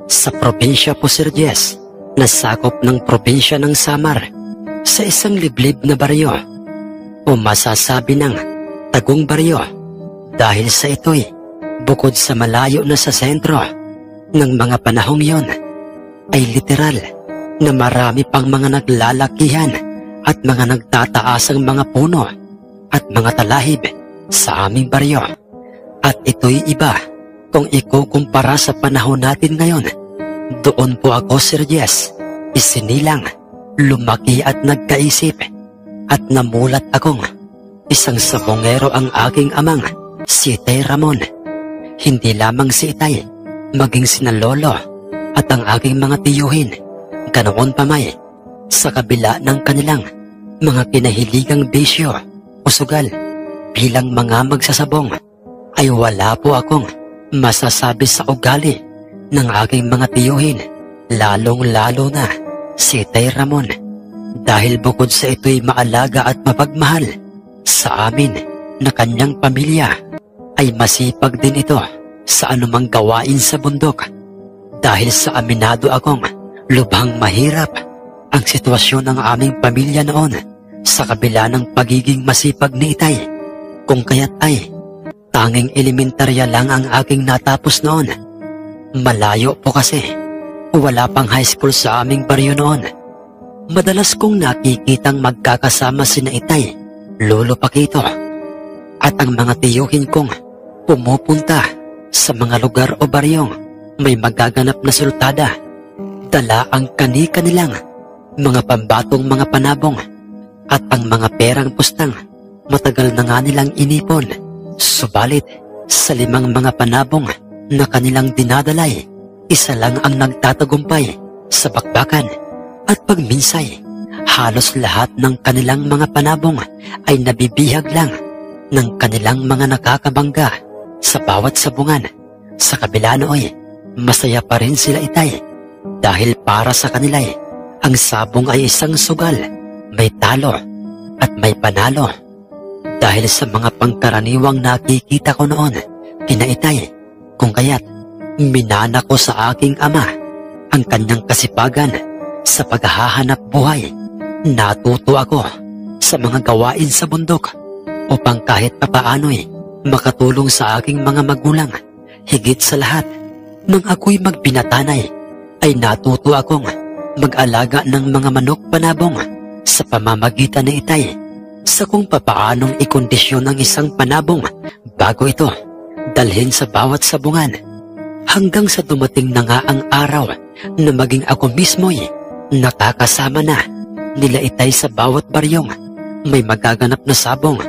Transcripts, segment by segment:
Sa probinsya po, Sir Jess, nasakop ng probinsya ng Samar, sa isang liblib na baryo, o masasabi ng tagong baryo, dahil sa ito'y bukod sa malayo na sa sentro ng mga panahong yon, ay literal na marami pang mga naglalakihan at mga nagtataasang mga puno at mga talahib sa aming baryo. At ito'y iba kung ikukumpara sa panahon natin ngayon. Doon po ako, Sir Jess, isinilang, lumaki at nagkaisip, at namulat akong isang sabongero ang aking amang, si Itay Ramon. Hindi lamang si Itay, maging sina lolo at ang aking mga tiyuhin, ganoon pa may, sa kabila ng kanilang mga kinahiligang bisyo o sugal bilang mga magsasabong, ay wala po akong masasabi sa ugali ng aking mga tiyuhin, lalong-lalo na si Itay Ramon, dahil bukod sa ito'y maalaga at mapagmahal sa amin na kanyang pamilya, ay masipag din ito sa anumang gawain sa bundok. Dahil sa aminado akong lubhang mahirap ang sitwasyon ng aming pamilya noon, sa kabila ng pagiging masipag ni Itay, kung kaya't ay tanging elementarya lang ang aking natapos noon. Malayo po kasi, wala pang high school sa aming baryo noon. Madalas kong nakikitang magkakasama sina Itay, Lolo Paquito, at ang mga tiyuhin kong pumupunta sa mga lugar o baryong may magaganap na sultada. Dala ang kani-kanilang mga pambatong mga panabong at ang mga perang pustang matagal na nga nilang inipon. Subalit sa 5 mga panabong na kanilang dinadalay, isa lang ang nagtatagumpay sa bakbakan, at pagminsay halos lahat ng kanilang mga panabong ay nabibihag lang ng kanilang mga nakakabangga sa bawat sabungan. Sa kabila nooy, masaya pa rin sila Itay, dahil para sa kanila ang sabong ay isang sugal, may talo at may panalo. Dahil sa mga pangkaraniwang nakikita ko noon kina Itay, kung kaya't minana ko sa aking ama ang kanyang kasipagan sa paghahanap buhay. Natuto ako sa mga gawain sa bundok upang kahit papaano'y makatulong sa aking mga magulang. Higit sa lahat, nang ako'y magbinatanay, ay natuto akong mag-alaga ng mga manok panabong sa pamamagitan ni Itay, sa kung papaanong ikondisyon ang isang panabong bago ito dalhin sa bawat sabungan, hanggang sa dumating na nga ang araw na maging ako mismo'y nakakasama na nila Itay sa bawat baryong may magaganap na sabong,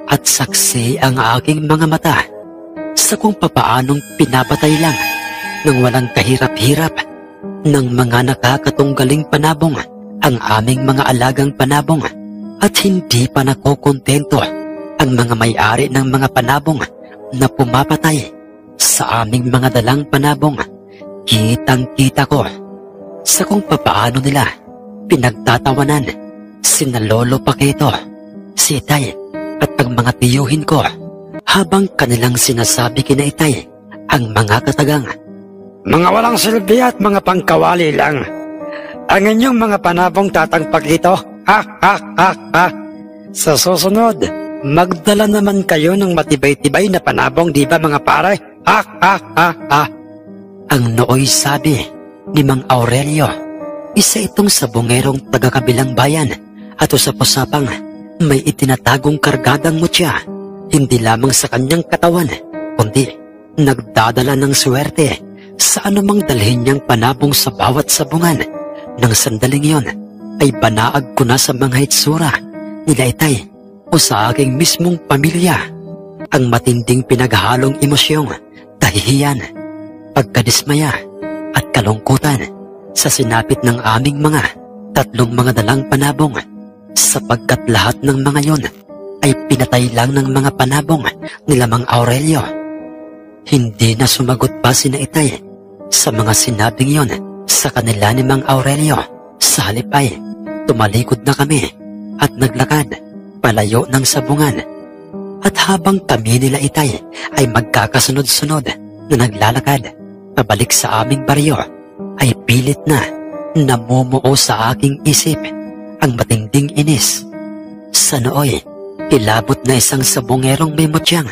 at saksi ang aking mga mata sa kung papaanong pinapatay lang ng walang kahirap-hirap ng mga nakakatunggaling panabong ang aming mga alagang panabong. At hindi pa nakokontento ang mga may-ari ng mga panabong na pumapatay sa aming mga dalang panabong. Kitang-kita ko sa kung papaano nila pinagtatawanan sina Lolo Paquito, si Itay at ang mga tiyuhin ko, habang kanilang sinasabi kina Itay ang mga katagang, "Mga walang silbi at mga pangkawali lang ang inyong mga panabong Tatang Paquito. Ha ha ha ha. Sa susunod, magdala naman kayo ng matibay-tibay na panabong, di ba mga pare? Ha ha ha ha." Ang nooy sabi ni Mang Aurelio, isa itong sabongerong taga-kabilang bayan, at usap-usapang may itinatagong kargadang mutya, hindi lamang sa kanyang katawan, kundi nagdadala ng swerte sa anumang dalhin niyang panabong sa bawat sabungan. Nang sandaling yon, ay banaag ko na sa mga hitsura nila Itay o sa aking mismong pamilya ang matinding pinaghalong emosyong, kahihiyan, pagkadismaya at kalungkutan sa sinapit ng aming mga 3 mga dalang panabong, sapagkat lahat ng mga yon ay pinatay lang ng mga panabong nila Mang Aurelio. Hindi na sumagot pa sina Itay sa mga sinabing yon sa kanila ni Mang Aurelio. Sa halip ay tumalikod na kami at naglakad palayo ng sabungan. At habang kami nila Itay ay magkakasunod-sunod na naglalakad pabalik sa aming baryo, ay pilit na namumuo sa aking isip ang matinding inis. Sa nooy, kilabot na isang sabongerong may mutyang.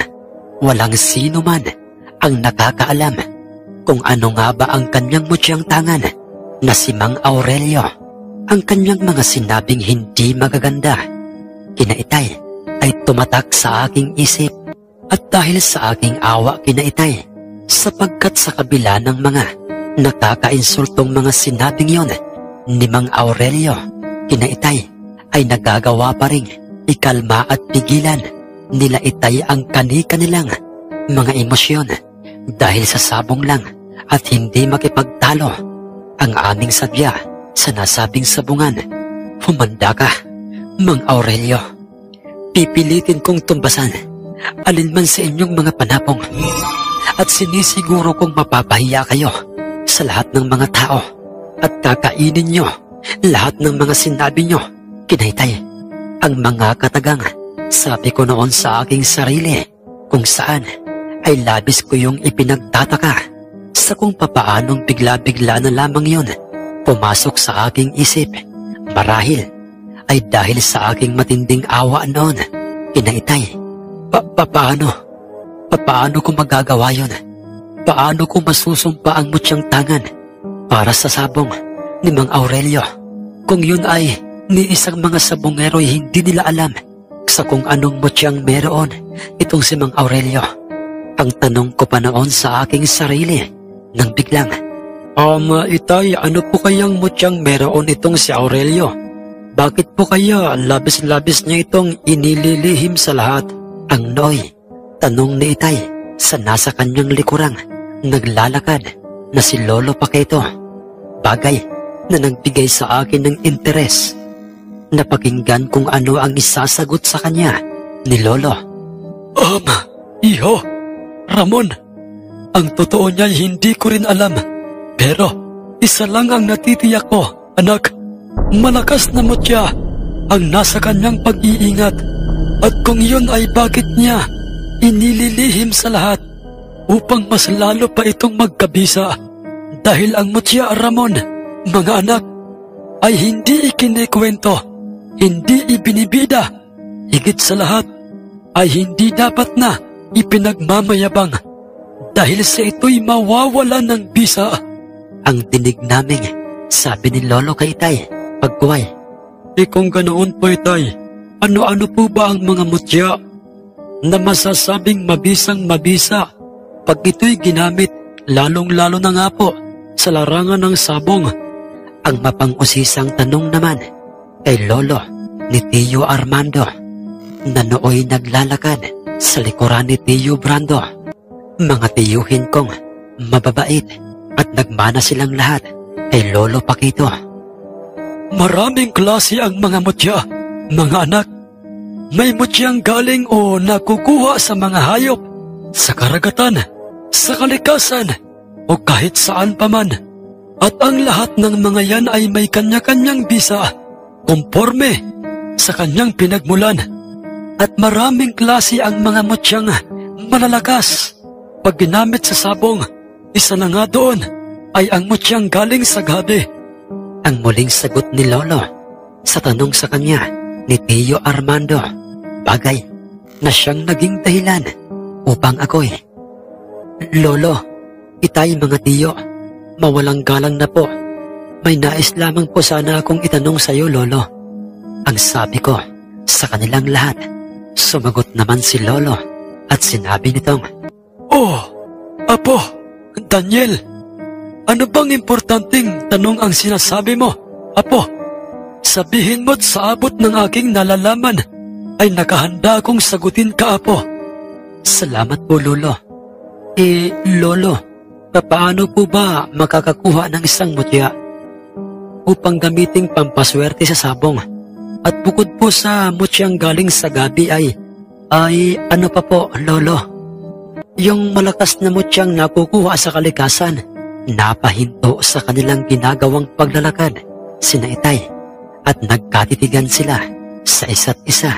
Walang sino man ang nakakaalam kung ano nga ba ang kanyang mutyang tangan na si Mang Aurelio. Ang kanyang mga sinabing hindi magaganda, kinaitay, ay tumatak sa aking isip. At dahil sa aking awa kinaitay, sapagkat sa kabila ng mga nakakainsultong mga sinabing yon ni Mang Aurelio, kinaitay ay nagagawa pa rin ikalma at pigilan nila itay ang kani-kanilang mga emosyon dahil sa sabong lang at hindi makipagtalo ang aming sadya sa nasabing sabungan. Humanda ka, Mang Aurelio. Pipilitin kong tumbasan alinman sa inyong mga panapong at sinisiguro kong mapapahiya kayo sa lahat ng mga tao at kakainin nyo lahat ng mga sinabi nyo, kinaitay. Ang mga katagang sabi ko noon sa aking sarili kung saan ay labis ko yung ipinagtataka sa kung papaanong bigla-bigla na lamang yon pumasok sa aking isip. Marahil ay dahil sa aking matinding awa noon, kinaitay. Paano ko magagawa yon? Paano ko masusumpa ang mutyang tangan para sa sabong ni Mang Aurelio kung yun ay ni isang mga sabongero'y hindi nila alam sa kung anong mutyang meron itong si Mang Aurelio? Ang tanong ko pa noon sa aking sarili nang biglang, itay, ano po kayang mutyang meron itong si Aurelio? Bakit po kaya labis-labis niya itong inililihim sa lahat? Ang noy, tanong ni itay sa nasa kanyang likurang naglalakad na si Lolo Paquito. Bagay na nagbigay sa akin ng interes. Napakinggan kung ano ang isasagot sa kanya ni Lolo. Iho, Ramon, ang totoo niya hindi ko rin alam. Pero isa lang ang natitiyak ko, anak. Malakas na mutya ang nasa kanyang pag-iingat. At kung yun ay bakit niya inililihim sa lahat upang mas lalo pa itong magkabisa. Dahil ang mutya, Ramon, mga anak, ay hindi ikinikwento, hindi ibinibida. Higit sa lahat ay hindi dapat na ipinagmamayabang dahil sa ito'y mawawala ng bisa. Ang dinig naming sabi ni Lolo kay Itay pagkuway. Kung ganoon po, Itay, ano-ano po ba ang mga mutya na masasabing mabisang-mabisa pag ito'y ginamit, lalong-lalo na nga po sa larangan ng sabong? Ang mapang-usisang tanong naman kay Lolo ni Tio Armando na nooy naglalakad sa likuran ni Tio Brando. Mga tiyuhin kong mababait at nagmana silang lahat kay Lolo Paquito. Maraming klase ang mga mutya, mga anak. May mutyang galing o nakukuha sa mga hayop, sa karagatan, sa kalikasan, o kahit saan pa man. At ang lahat ng mga yan ay may kanya-kanyang bisa, konforme sa kanyang pinagmulan. At maraming klase ang mga mutyang malalakas. Pag ginamit sa sabong, isa na nga doon ay ang mutyang galing sa gabi. Ang muling sagot ni Lolo sa tanong sa kanya ni Tio Armando, bagay na siyang naging dahilan upang ako'y, Lolo, Itay, mga tiyo, mawalang galang na po. May nais lamang po sana akong itanong sa iyo, Lolo. Ang sabi ko sa kanilang lahat. Sumagot naman si Lolo at sinabi nitong, Apo, Daniel, ano bang importanteng tanong ang sinasabi mo, Apo? Sabihin mo't sa abot ng aking nalalaman ay nakahanda akong sagutin ka, Apo. Salamat po, Lolo. Lolo, paano po ba makakakuha ng isang mutya upang gamiting pampaswerte sa sabong? At bukod po sa mutyang galing sa gabi ay ano pa po, Lolo? Yung malakas na mutyang nakukuha sa kalikasan, napahinto sa kanilang ginagawang paglalakad, sina Itay, at nagkatitigan sila sa isa't isa.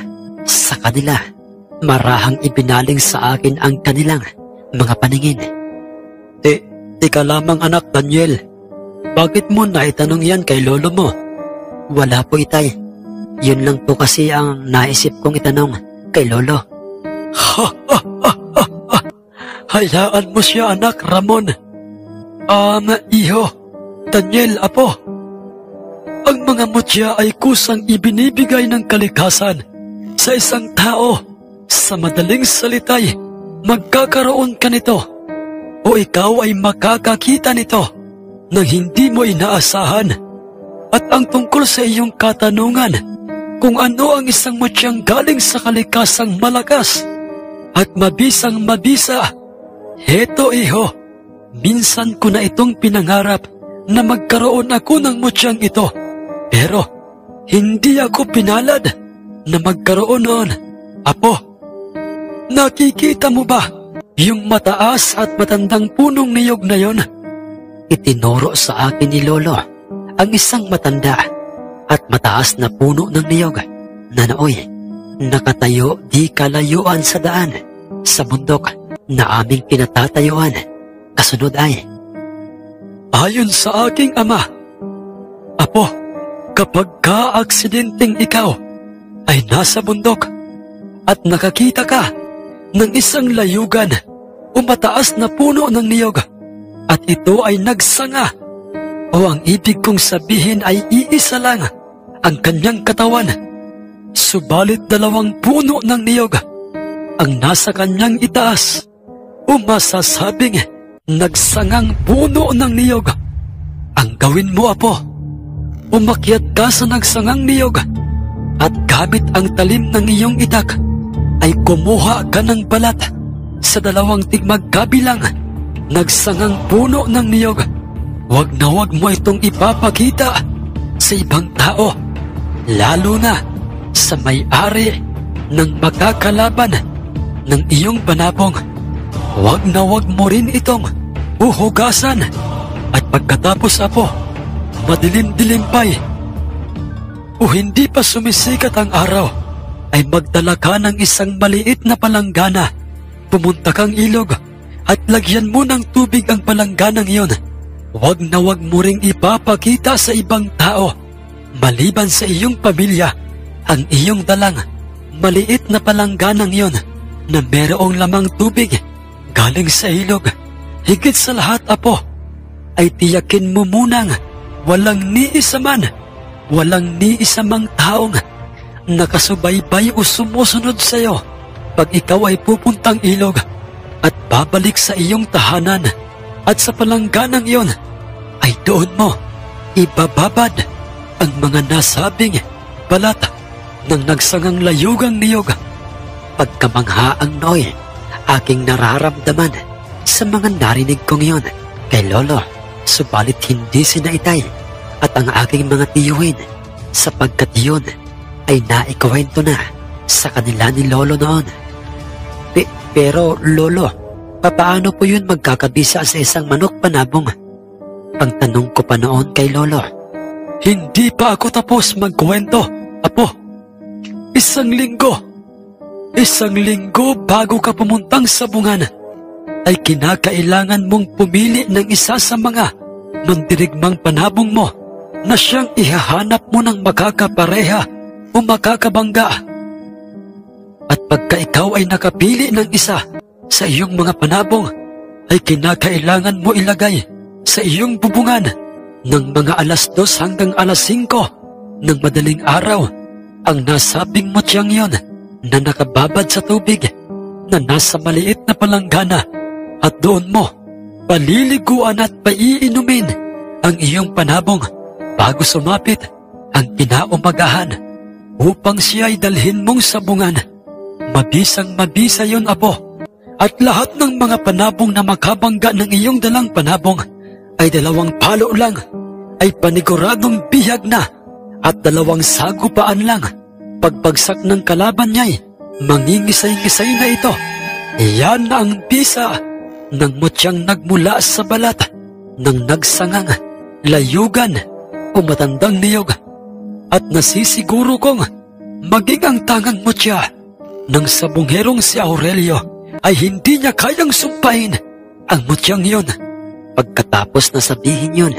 Sa kanila, marahang ibinaling sa akin ang kanilang mga paningin. Tika lamang, anak Daniel. Bakit mo naitanong yan kay lolo mo? Wala po, itay. Yun lang po kasi ang naisip kong itanong kay lolo. Ha, ha, ha, ha, ha. Hayaan mo siya, anak Ramon. Iho, Daniel, apo. Ang mga mutya ay kusang ibinibigay ng kalikasan sa isang tao. Sa madaling salitay, magkakaroon ka nito o ikaw ay makakakita nito nang hindi mo inaasahan. At ang tungkol sa iyong katanungan kung ano ang isang mutyang galing sa kalikasang malakas at mabisang mabisa, heto iho, minsan ko na itong pinangarap na magkaroon ako ng mutyang ito. Pero hindi ako pinalad na magkaroon noon. Apo, nakikita mo ba yung mataas at matandang punong niyog na yon? Itinuro sa akin ni lolo ang isang matanda at mataas na puno ng niyog na nooy nakatayo di kalayuan sa daan sa bundok na aming pinatatayuan. Kasunod ay, ayon sa aking ama, apo, kapag ka-aksidenteng ikaw ay nasa bundok at nakakita ka ng isang layugan o mataas na puno ng niyog at ito ay nagsanga o ang ibig kong sabihin ay iisa lang ang kanyang katawan, subalit 2 puno ng niyog ang nasa kanyang itaas o masasabing nagsangang puno ng niyog. Ang gawin mo, apo, umakyat ka sa nagsangang niyog at gamit ang talim ng iyong itak ay kumuha ka ng balat sa 2 tigmagkabilang nagsangang puno ng niyog. Huwag na huwag mo itong ipapakita sa ibang tao, lalo na sa may-ari ng makakalaban ng iyong panabong. Huwag na huwag mo rin itong uhugasan at pagkatapos, apo, madilim-dilim pa'y o hindi pa sumisikat ang araw, ay magdala ka ng isang maliit na palanggana. Pumunta kang ilog at lagyan mo ng tubig ang palangganang iyon. Huwag na huwag mo ring ipapakita sa ibang tao, maliban sa iyong pamilya, ang iyong dalang maliit na palangganang iyon na merong lamang tubig galing sa ilog. Higit sa lahat, apo, ay tiyakin mo munang walang ni isa mang taong nakasubaybay o sumusunod sa iyo pag ikaw ay pupuntang ilog at babalik sa iyong tahanan, at sa palangganang iyon ay doon mo ibababad ang mga nasabing balat ng nagsangang layugang niyog. pagkamangha ang noy aking nararamdaman sa mga narinig kong iyon kay lolo, subalit hindi sinaitay at ang aking mga tiyuhin sapagkat yun ay naikwento na sa kanila ni lolo noon. Pero lolo, papaano po yun magkakabisa sa isang manok panabong? Pagtanong ko pa noon kay lolo. Hindi pa ako tapos magkwento, apo. Isang linggo bago ka pumuntang sa bungan ay kinakailangan mong pumili ng isa sa mga mandirigmang panabong mo na siyang ihahanap mo ng makakapareha o makakabangga. At pagka ikaw ay nakapili ng isa sa iyong mga panabong, ay kinakailangan mo ilagay sa iyong bubungan ng mga 2:00 hanggang 5:00 ng madaling araw ang nasabing mutyang yon na nakababad sa tubig na nasa maliit na palanggana, at doon mo paliliguan at paiinumin ang iyong panabong bago sumapit ang kinaumagahan upang siya ay dalhin mong sa bungan. Mabisang mabisa yon, apo, at lahat ng mga panabong na makabangga ng iyong dalang panabong ay 2 palo lang, ay paniguradong bihag na, at 2 sagupaan lang. Pagbagsak ng kalaban niya'y mangingisay-ngisay na ito. Iyan na ang bisa ng mutyang nagmula sa balat ng nagsangang layugan o matandang niyog, at nasisiguro kong maging ang tangang mutya ng sabungherong si Aurelio ay hindi niya kayang sumpain ang mutyang yun. Pagkatapos na sabihin yun,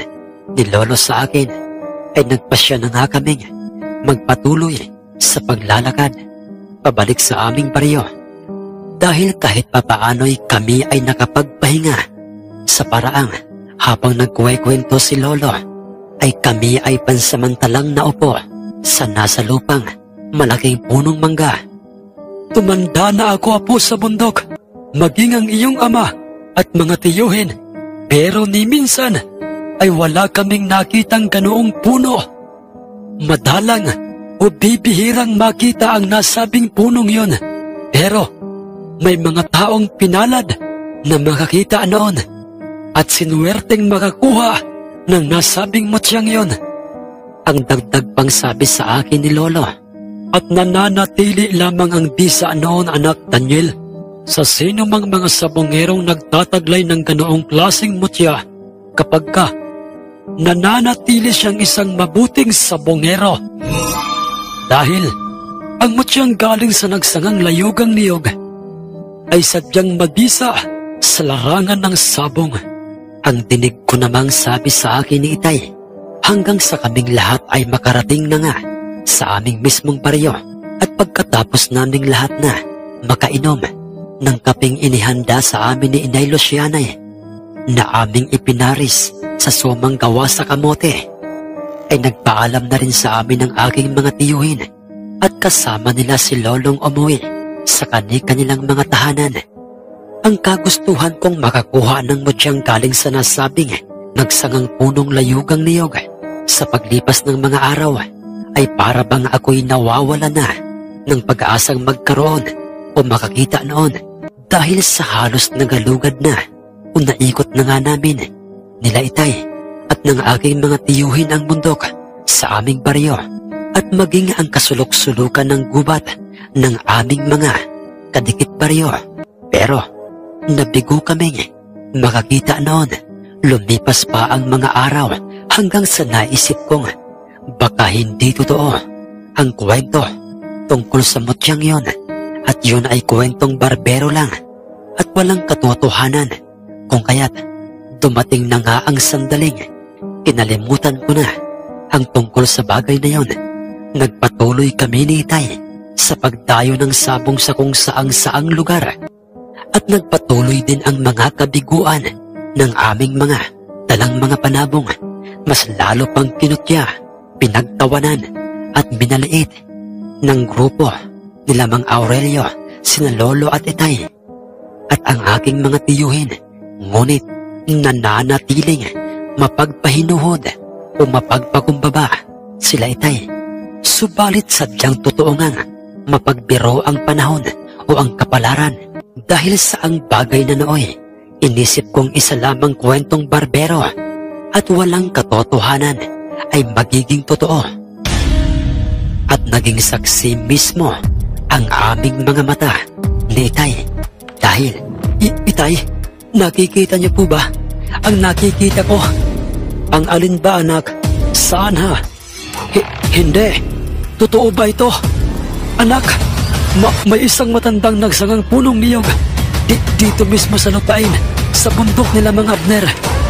ni Lolo sa akin ay nagpasya na nga kaming magpatuloy sa paglalakad pabalik sa aming baryo dahil kahit papaano'y kami ay nakapagpahinga sa paraang habang nagkuwento si Lolo ay kami ay pansamantalang naupo sa nasa lupang malaking punong mangga. Tumanda na ako, apo, sa bundok, maging ang iyong ama at mga tiyuhin, pero ni minsan ay wala kaming nakitang ganoong puno. Madalang o bibihirang makita ang nasabing punong yon, pero may mga taong pinalad na makakita noon at sinuwerteng makakuha ng nasabing mutsyang yon. Ang dagdag pang sabi sa akin ni Lolo, at nananatili lamang ang bisa noon, anak Daniel, sa sino mang mga sabongerong nagtataglay ng ganoong klaseng mutya kapag ka nananatili siyang isang mabuting sabongero. Dahil ang mutyang galing sa nagsangang layugang niyog ay sadyang mabisa sa larangan ng sabong. Ang dinig ko namang sabi sa akin ni Itay hanggang sa kaming lahat ay makarating na nga sa aming mismong baryo at pagkatapos naming lahat na makainom ng kapeng inihanda sa amin ni Inay Lucianay na aming ipinaris sa sumang gawa sa kamote, ay nagpaalam na rin sa amin ng aking mga tiyuhin at kasama nila si Lolong umuwi sa kani-kanilang mga tahanan. Ang kagustuhan kong makakuha ng mutyang galing sa nasabing nagsangang punong layugang niyog sa paglipas ng mga araw ay para bang ako'y nawawala na ng pag-aasang magkaroon o makakita noon dahil sa halos nagalugad na o naikot na nga namin nila Itay at ng aking mga tiyuhin ang bundok sa aming baryo at maging ang kasulok-sulukan ng gubat ng aming mga kadikit baryo. Pero nabigo kaming makakita noon. Lumipas pa ang mga araw hanggang sa naisip kong baka hindi totoo ang kwento tungkol sa mutyang yon at yun ay kwentong barbero lang at walang katotohanan, kung kaya't dumating na nga ang sandaling kinalimutan ko na ang tungkol sa bagay na yon. Nagpatuloy kami ni Itay sa pagdayo ng sabong sa kung saang lugar at nagpatuloy din ang mga kabiguan ng aming mga dalang mga panabong. Mas lalo pang kinutya, pinagtawanan at binaliit ng grupo nila Mang Aurelio, sina Lolo at Itay at ang aking mga tiyuhin, ngunit nananatiling mapagpahinuhod o mapagpakumbaba sila Itay. Subalit sadyang totoo ngang mapagbiro ang panahon o ang kapalaran dahil sa ang bagay na nooy inisip kong isa lamang kwentong barbero at walang katotohanan ay magiging totoo. At naging saksi mismo ang aming mga mata ni Itay. Dahil, Itay, nakikita niyo po ba ang nakikita ko? Ang alin ba, anak? Saan ha? Hindi. Totoo ba ito? Anak, may isang matandang nagsangang punong niyog dito mismo sa lupain, sa bundok nila Mang Abner.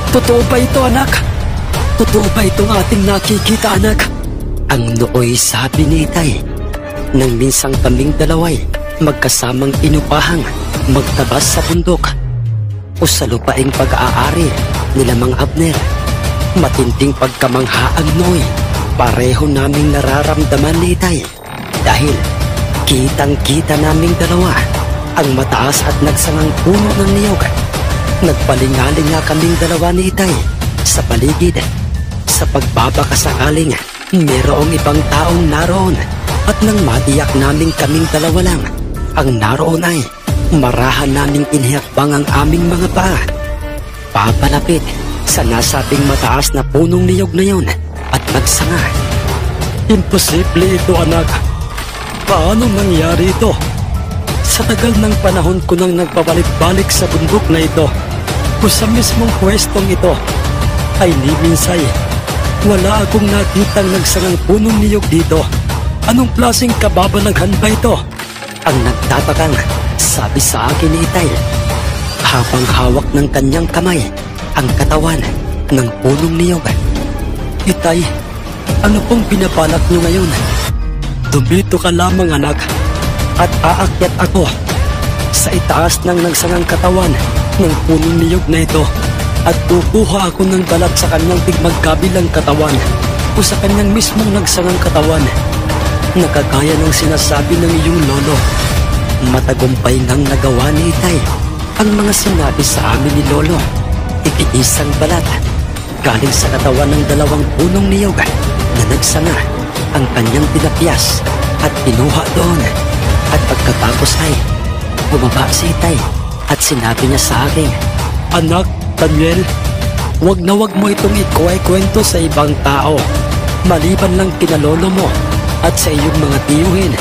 Totoo ba ito, anak? Totoo ba itong ating nakikita, anak? Ang nooy sabi ni Itay nang minsang kaming dalaway magkasamang inupahang magtabas sa bundok o sa lupaing pag-aari nila Mang Abner. Matinding pagkamanghaang nooy pareho naming nararamdaman ni Itay dahil kitang-kita naming dalawa ang mataas at nagsangang puno ng niyog. Nagpalingaling nga kaming dalawa ni Itay sa paligid sa pagbabakasakaling mayroong ibang taong naroon at nang matiyak naming kaming dalawa lang ang naroon ay marahan naming inihakbang ang aming mga paa papalapit sa nasabing mataas na punong niyog na yon at nagsanga. Imposible ito, anak. Paano nangyari ito? Sa tagal ng panahon ko nang nagbabalik-balik sa bundok na ito o sa mismong pwestong ito ay niminsay wala akong nakitang nagsangang punong niyog dito. Anong klaseng kababalaghan ba ito? Ang nagtatakang sabi sa akin ni Itay habang hawak ng kanyang kamay ang katawan ng punong niyog Itay, ano pong pinabalak niyo ngayon? Dumito ka lamang anak, at aakyat ako sa itaas ng nagsangang katawan ng punong niyog na ito at kukuha ako ng balat sa kanyang tigmagkabilang katawan o sa kanyang mismong nagsangang katawan na kagaya ng sinasabi ng iyong lolo. Matagumpay nang nagawa ni Itay ang mga sinabi sa amin ni lolo. Ikiisang balat galing sa katawan ng dalawang punong niyog na nagsanga ang kanyang tinapyas at kinuha doon. At pagkatapos ay bumaba si Itay at sinabi niya sa akin, "Anak, Daniel, wag na wag mo itong ikuwento sa ibang tao. Maliban lang kina lolo mo at sa iyong mga tiyuhin.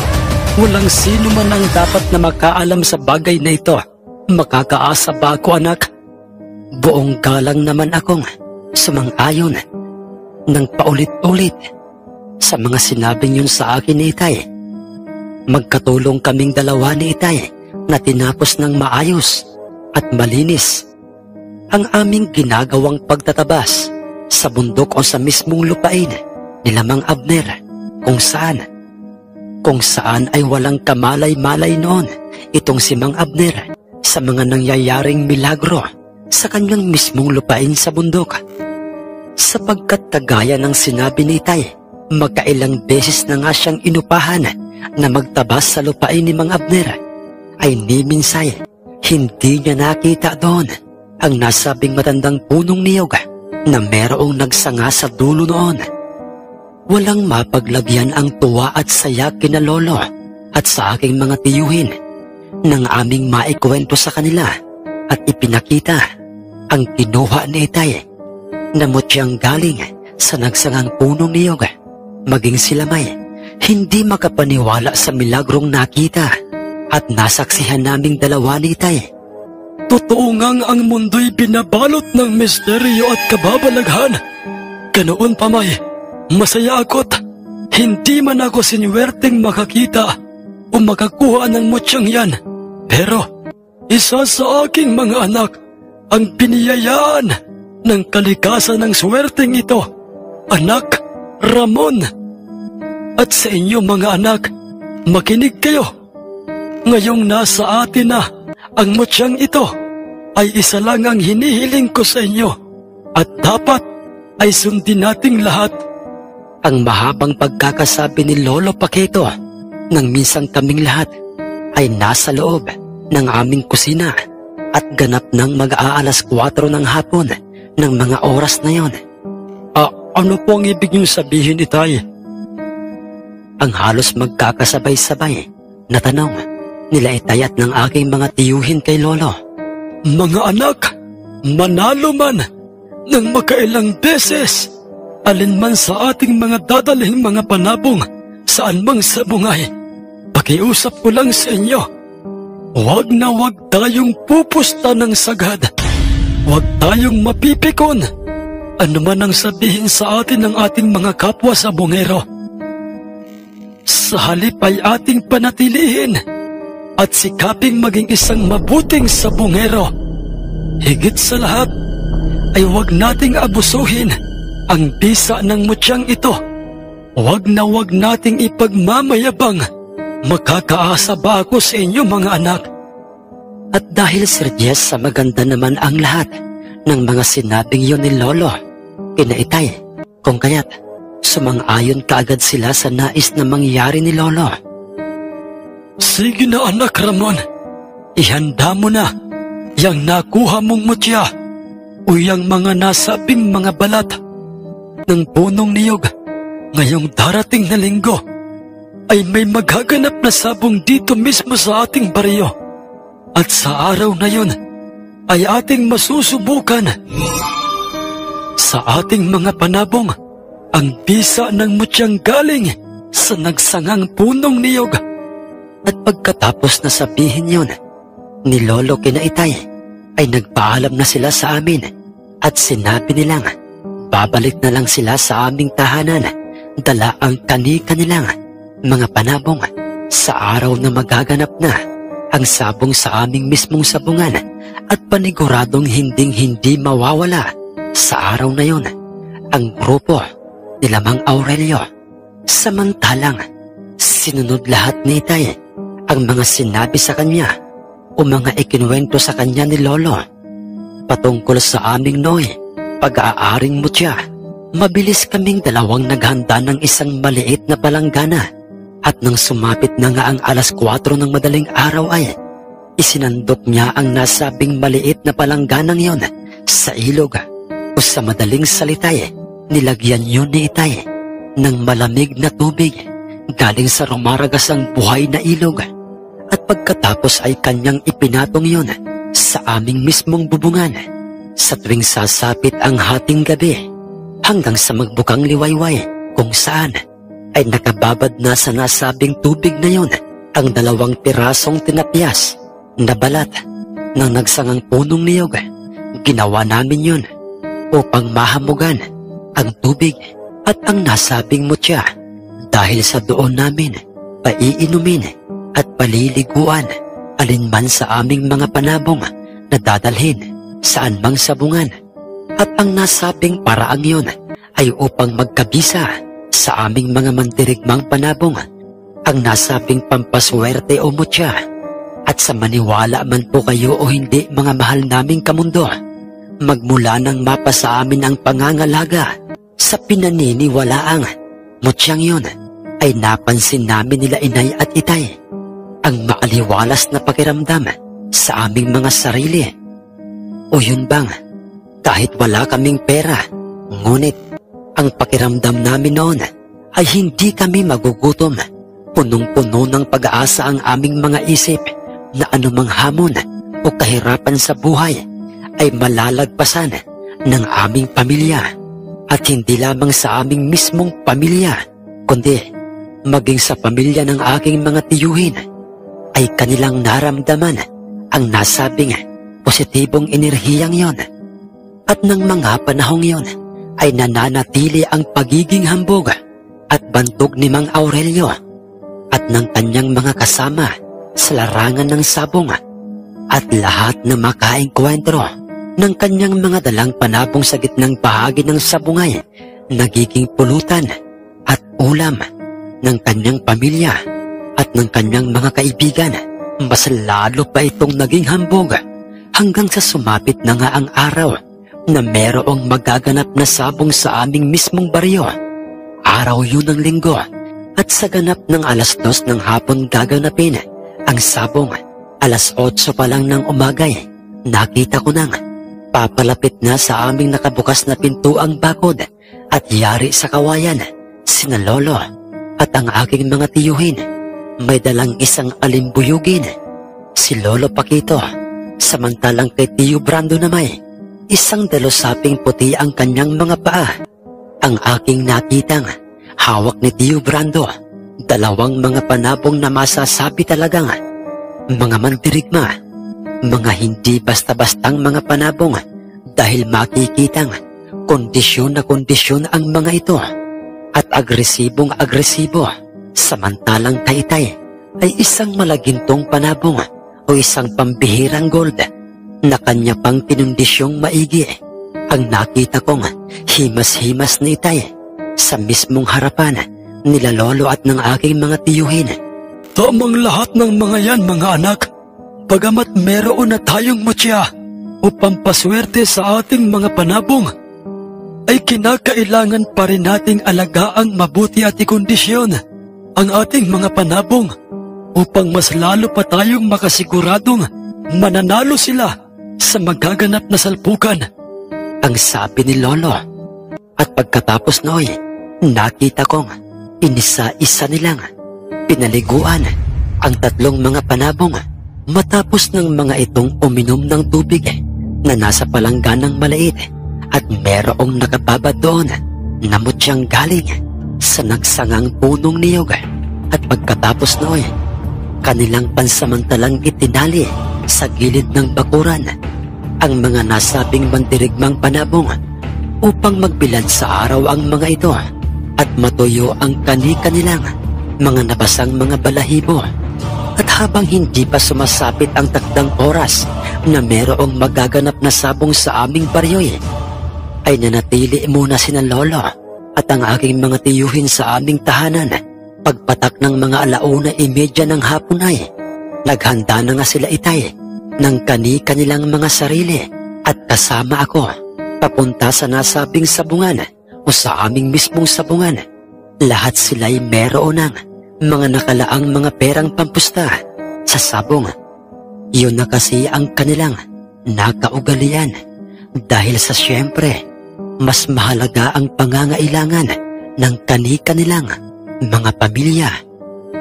Walang sino man ang dapat na makaalam sa bagay na ito. Makakaasa ba ako, anak?" Buong galang naman akong sumang-ayon ng paulit-ulit sa mga sinabing yun sa akin ni Itay. Magkatulong kaming dalawa ni Itay na tinapos ng maayos at malinis ang aming ginagawang pagtatabas sa bundok o sa mismong lupain ni Lamang Abner, kung saan ay walang kamalay-malay noon itong si Mang Abner sa mga nangyayaring milagro sa kanyang mismong lupain sa bundok. Sapagkat kagaya ng sinabi ni Itay, magkailang beses na nga siyang inupahan na magtabas sa lupain ni Mang Abner, ay ni minsay hindi niya nakita doon ang nasabing matandang punong niyog na merong nagsanga sa dulo noon. Walang mapaglagyan ang tuwa at saya kina lolo at sa aking mga tiyuhin nang aming maikwento sa kanila at ipinakita ang kinuha ni Itay na mutyang galing sa nagsangang punong niyog. Maging sila may hindi makapaniwala sa milagrong nakita at nasaksihan naming dalawa ni Itay. Totoo ngang ang mundo'y binabalot ng misteryo at kababalaghan. Ganoon pa may, masaya ako't hindi man ako sinuwerteng makakita o makakuha ng mutyang yan. Pero isa sa aking mga anak ang piniyayaan ng kalikasan ng swerteng ito, anak Ramon. At sa inyo mga anak, makinig kayo. Ngayong nasa atin na ang mutyang ito, ay isa lang ang hinihiling ko sa inyo at dapat ay sundin nating lahat. Ang mahabang pagkakasabi ni Lolo Paquito nang minsan kaming lahat ay nasa loob ng aming kusina at ganap ng mag-aalas 4 ng hapon ng mga oras na yon. Ano po ang ibig niyong sabihin, Itay? Ang halos magkakasabay-sabay na tanong nila Itay at ng aking mga tiyuhin kay Lolo. Mga anak, manalo man ng makailang beses alinman sa ating mga dadalhin mga panabong saan mang sabungay. Pakiusap ko lang sa inyo, wag na wag tayong pupusta ng sagad. Wag tayong mapipikon. Ano man ang sabihin sa atin ng ating mga kapwa sa bungero. Sa halip ay ating panatilihin at sikaping maging isang mabuting sabungero. Higit sa lahat ay huwag nating abusuhin ang bisa ng mutyang ito. Huwag na huwag nating ipagmamayabang. Makakaasa ba ako sa inyo mga anak? At dahil Sir Jess sa maganda naman ang lahat ng mga sinabing yun ni Lolo, kina Itay, kung kaya't sumang-ayon kaagad sila sa nais na mangyari ni Lolo. Sige na anak Ramon, ihanda mo na yang nakuha mong mutya o yang mga nasabing mga balat ng punong niyog. Ngayong darating na linggo ay may maghaganap na sabong dito mismo sa ating baryo. At sa araw na yun ay ating masusubukan sa ating mga panabong ang bisa ng mutyang galing sa nagsangang punong niyog. At pagkatapos na sabihin yun ni Lolo kina Itay, ay nagpaalam na sila sa amin at sinabi nilang babalik na lang sila sa aming tahanan, dala ang kani-kanilang mga panabong sa araw na magaganap na ang sabong sa aming mismong sabungan at paniguradong hinding-hindi mawawala sa araw na yon ang grupo ni Mang Aurelio. Samantalang sinunod lahat ni Itay ang mga sinabi sa kanya o mga ikinuwento sa kanya ni Lolo patungkol sa aming Noy pag-aaring mutya. Mabilis kaming dalawang naghanda ng isang maliit na palanggana at nang sumapit na nga ang alas 4 ng madaling araw ay isinandok niya ang nasabing maliit na palangganang yon sa ilog o sa madaling salita nilagyan yun ni Itay ng malamig na tubig galing sa rumaragasang buhay na ilog at pagkatapos ay kanyang ipinatong yun sa aming mismong bubungan sa tuwing sasapit ang hating gabi hanggang sa magbukang liwayway kung saan ay nakababad na sa nasabing tubig na yun ang 2 pirasong tinapyas na balat ng nagsangang punong niyog. Ginawa namin yun upang mahamugan ang tubig at ang nasabing mutya dahil sa doon namin paiinumin at paliliguan alinman sa aming mga panabong na dadalhin saan mang sabungan. At ang nasabing paraang yun ay upang magkabisa sa aming mga mandirigmang panabong ang nasabing pampaswerte o mutya. At sa maniwala man po kayo o hindi mga mahal naming kamundo, magmula nang mapa sa amin ang pangangalaga sa pinaniniwalaang mutyang yun ay napansin namin nila Inay at Itay ang maaliwalas na pakiramdam sa aming mga sarili. O yun bang kahit wala kaming pera, ngunit ang pakiramdam namin noon ay hindi kami magugutom. Punong-puno ng pag-aasa ang aming mga isip na anumang hamon o kahirapan sa buhay ay malalagpasan ng aming pamilya. At hindi lamang sa aming mismong pamilya, kundi maging sa pamilya ng aking mga tiyuhin ay kanilang naramdaman ang nasabing positibong enerhiyang yon. At ng mga panahong yon ay nananatili ang pagiging hambog at bantog ni Mang Aurelio at ng kanyang mga kasama sa larangan ng sabong at lahat na makaing kwentro ng kanyang mga dalang panabong sa gitnang bahagi ng sabungay nagiging pulutan at ulam ng kanyang pamilya at ng kanyang mga kaibigan. Mas lalo pa itong naging hambog hanggang sa sumapit na nga ang araw na merong magaganap na sabong sa aming mismong baryo. Araw yun ng linggo at sa ganap ng alas 2 ng hapon gaganapin ang sabong. Alas 8 pa lang ng umagay, nakita ko nang papalapit na sa aming nakabukas na pintuang bakod at yari sa kawayan sina Lolo at ang aking mga tiyuhin. May dalang isang alimbuyugin, si Lolo Paquito, samantalang kay Tiyo Brando na may isang dalosaping puti ang kanyang mga paa. Ang aking nakitang hawak ni Tiyo Brando, 2 mga panabong na masasabi talagang mga mandirigma, mga hindi basta-bastang mga panabong dahil makikitang kondisyon na kondisyon ang mga ito at agresibong agresibo. Samantalang kay Itay ay isang malagintong panabong o isang pambihirang gold na kanya pang pinundisyong maigi. Ang nakita kong himas-himas ni Itay sa mismong harapan nila Lolo at ng aking mga tiyuhin. Tamang lahat ng mga yan, mga anak. Bagamat meron na tayong mutya o pampaswerte sa ating mga panabong, ay kinakailangan pa rin nating alagaang mabuti at ikondisyon ang ating mga panabong upang mas lalo pa tayong makasiguradong mananalo sila sa magaganap na salpukan. Ang sabi ni Lolo. At pagkatapos noy, nakita kong inisa-isa nilang pinaliguan ang 3 mga panabong matapos ng mga itong uminom ng tubig na nasa palangganang maliit at merong nakababad doon na mutyang galing sa nagsangang punong niyog. At pagkatapos noy, kanilang pansamantalang itinali sa gilid ng bakuran ang mga nasabing mandirigmang panabong upang magbilad sa araw ang mga ito at matuyo ang kani-kanilang mga nabasang mga balahibo. At habang hindi pa sumasapit ang takdang oras na merong magaganap na sabong sa aming baryoy, ay nanatili muna sina Lolo at ang aking mga tiyuhin sa aming tahanan. Pagpatak ng mga 1:30 ng hapon ay naghanda na nga sila Itay ng kani-kanilang mga sarili at kasama ako papunta sa nasabing sabungan o sa aming mismong sabungan. Lahat sila'y meron ng mga nakalaang mga perang pampusta sa sabong. Yun na kasi ang kanilang nakaugalian dahil sa siyempre mas mahalaga ang pangangailangan ng kani-kanilang mga pamilya.